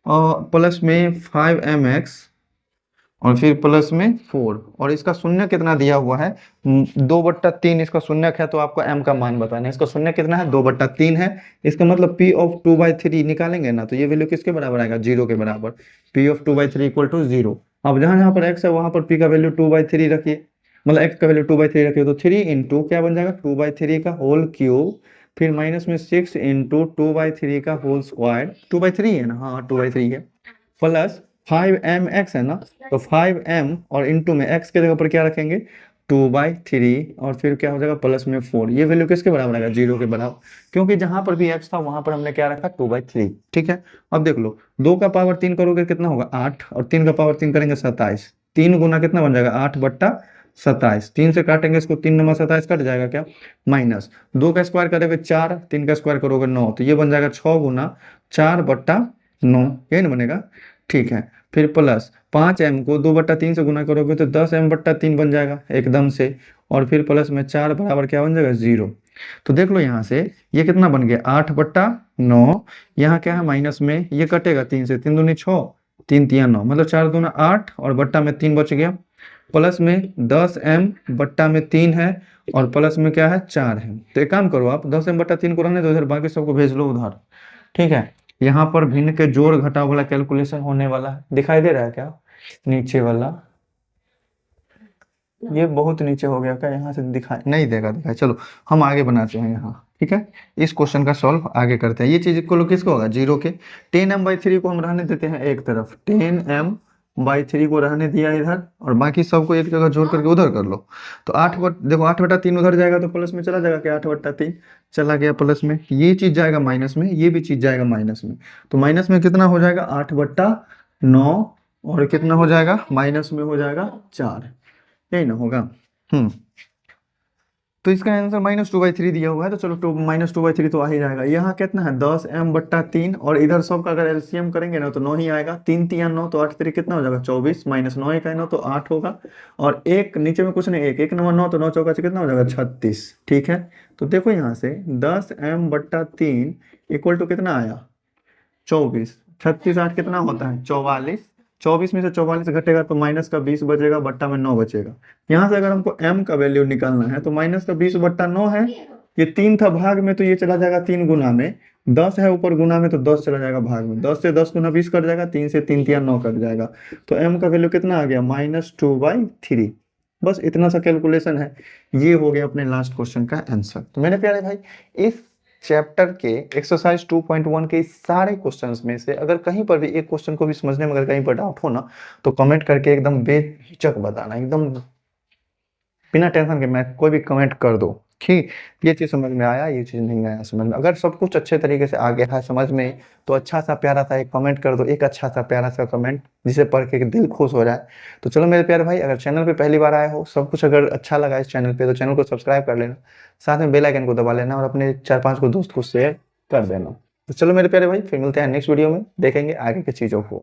और प्लस में 5mx और फिर प्लस में 4 और इसका शून्य कितना दिया हुआ है 2/3 इसका शून्य है, तो आपको m का मान बताना है। इसका शून्य कितना है 2/3 है। इसका मतलब p ऑफ 2/3 निकालेंगे ना तो ये वैल्यू किसके बराबर आएगा 0 के बराबर। p ऑफ 2/3 इक्वल टू 0। अब जहां जहां पर x है वहां पर p का वैल्यू 2/3 रखिए, मतलब x का वैल्यू 2/3 रखिए, तो 3 इंटू क्या बन जाएगा 2/3 का होल क्यूब, फिर माइनस में 6 इंटू 2/3 का होल स्क्वायर, 2/3 है ना, हाँ 2/3 है, प्लस 5mx है ना, तो 5m और इंटू में x के जगह पर क्या रखेंगे 2/3 और फिर क्या हो जाएगा प्लस में 4। ये वैल्यू किसके बराबर आएगा 0 के बराबर, क्योंकि जहां पर भी x था वहां पर हमने क्या रखा 2/3। ठीक है, अब देख लो 2 का पावर 3 करोगे कितना होगा 8 और 3 का पावर 3 करेंगे 27, 3 गुना कितना बन जाएगा 8/27, 3 से काटेंगे इसको 3 नंबर 27 कट जाएगा क्या, माइनस 2 का स्क्वायर करोगे 4, 3 का स्क्वायर करोगे 9, तो ये बन जाएगा 6 गुना 4/9, यही ना बनेगा। ठीक है, फिर प्लस 5m को 2/3 से गुना करोगे तो 10m/3 बन जाएगा एकदम से, और फिर प्लस में 4 बराबर क्या बन जाएगा 0। तो देख लो यहाँ से ये कितना बन गया 8/9, यहाँ क्या है माइनस में ये कटेगा 3 से, 3 दूनी 6, 3 तिया 9, मतलब 4 दूना 8 और बट्टा में 3 बच गया, प्लस में 10m बट्टा में 3 है और प्लस में क्या है 4 है। तो एक काम करो आप 10m/3 को रहने दो इधर, बाकी सबको भेज लो उधर। ठीक है, यहाँ पर भिन्न के जोड़ घटाव वाला कैलकुलेशन होने वाला है, दिखाई दे रहा है क्या नीचे वाला, ये बहुत नीचे हो गया क्या, यहाँ से दिखाई नहीं देगा, दिखाई, चलो हम आगे बनाते हैं यहाँ। ठीक है, इस क्वेश्चन का सॉल्व आगे करते हैं। ये चीज को किसको होगा 0 के, 10m/3 को हम रहने देते हैं एक तरफ, 10m/3 को रहने दिया इधर और बाकी सबको एक जगह जोड़ करके उधर कर लो। तो देखो 8/3 उधर जाएगा तो प्लस में चला जाएगा क्या 8/3 चला गया, प्लस में ये चीज जाएगा माइनस में, ये भी चीज जाएगा माइनस में, तो माइनस में कितना हो जाएगा 8/9 और कितना हो जाएगा माइनस में हो जाएगा 4, यही ना होगा। तो इसका आंसर -2/3 दिया हुआ है, तो चलो -2/3 तो आ ही जाएगा। यहाँ कितना है 10m/3 और इधर सब का अगर एलसीएम करेंगे ना तो 9 ही आएगा, 3 तिया 9 तो 8 3 कितना हो जाएगा 24, -9 का 9 तो 8 होगा, और एक नीचे में कुछ नहीं, एक नंबर 9 तो 9 चौका से कितना हो जाएगा 36। ठीक है, तो देखो यहाँ से 10m/3 इक्वल टू कितना आया 24, 36 8 कितना होता है 44, 24 में से 44 घटेगा तो माइनस का 20 बचेगा, बट्टा में 9 बचेगा। यहाँ से अगर हमको m का वैल्यू निकालना है तो माइनस का 20/9 है, ये 3 था भाग में तो ये चला जाएगा 3 गुना में, 10 है ऊपर गुना में तो 10 चला जाएगा भाग में, 10 से 10 गुना 20 कट जाएगा, 3 से 3 तिया 9 कट जाएगा, तो m का वैल्यू कितना आ गया -2/3। बस इतना सा कैलकुलेशन है, ये हो गया अपने लास्ट क्वेश्चन का आंसर। तो मेरे प्यारे भाई इस चैप्टर के एक्सरसाइज 2.1 के सारे क्वेश्चंस में से अगर कहीं पर भी एक क्वेश्चन को भी समझने में अगर कहीं पर डाउट हो ना तो कमेंट करके एकदम बेहिचक बताना, एकदम बिना टेंशन के मैं कोई भी कमेंट कर दो कि ये चीज़ समझ में आया, ये चीज़ नहीं आया समझ में। अगर सब कुछ अच्छे तरीके से आ गया है समझ में तो अच्छा सा प्यारा सा एक कमेंट कर दो, एक अच्छा सा प्यारा सा कमेंट जिसे पढ़ के दिल खुश हो जाए। तो चलो मेरे प्यारे भाई अगर चैनल पे पहली बार आए हो, सब कुछ अगर अच्छा लगा इस चैनल पे तो चैनल को सब्सक्राइब कर लेना, साथ में बेल आइकन को दबा लेना और अपने 4-5 को दोस्त को शेयर कर देना। तो चलो मेरे प्यारे भाई फिर मिलते हैं नेक्स्ट वीडियो में, देखेंगे आगे की चीज़ों को।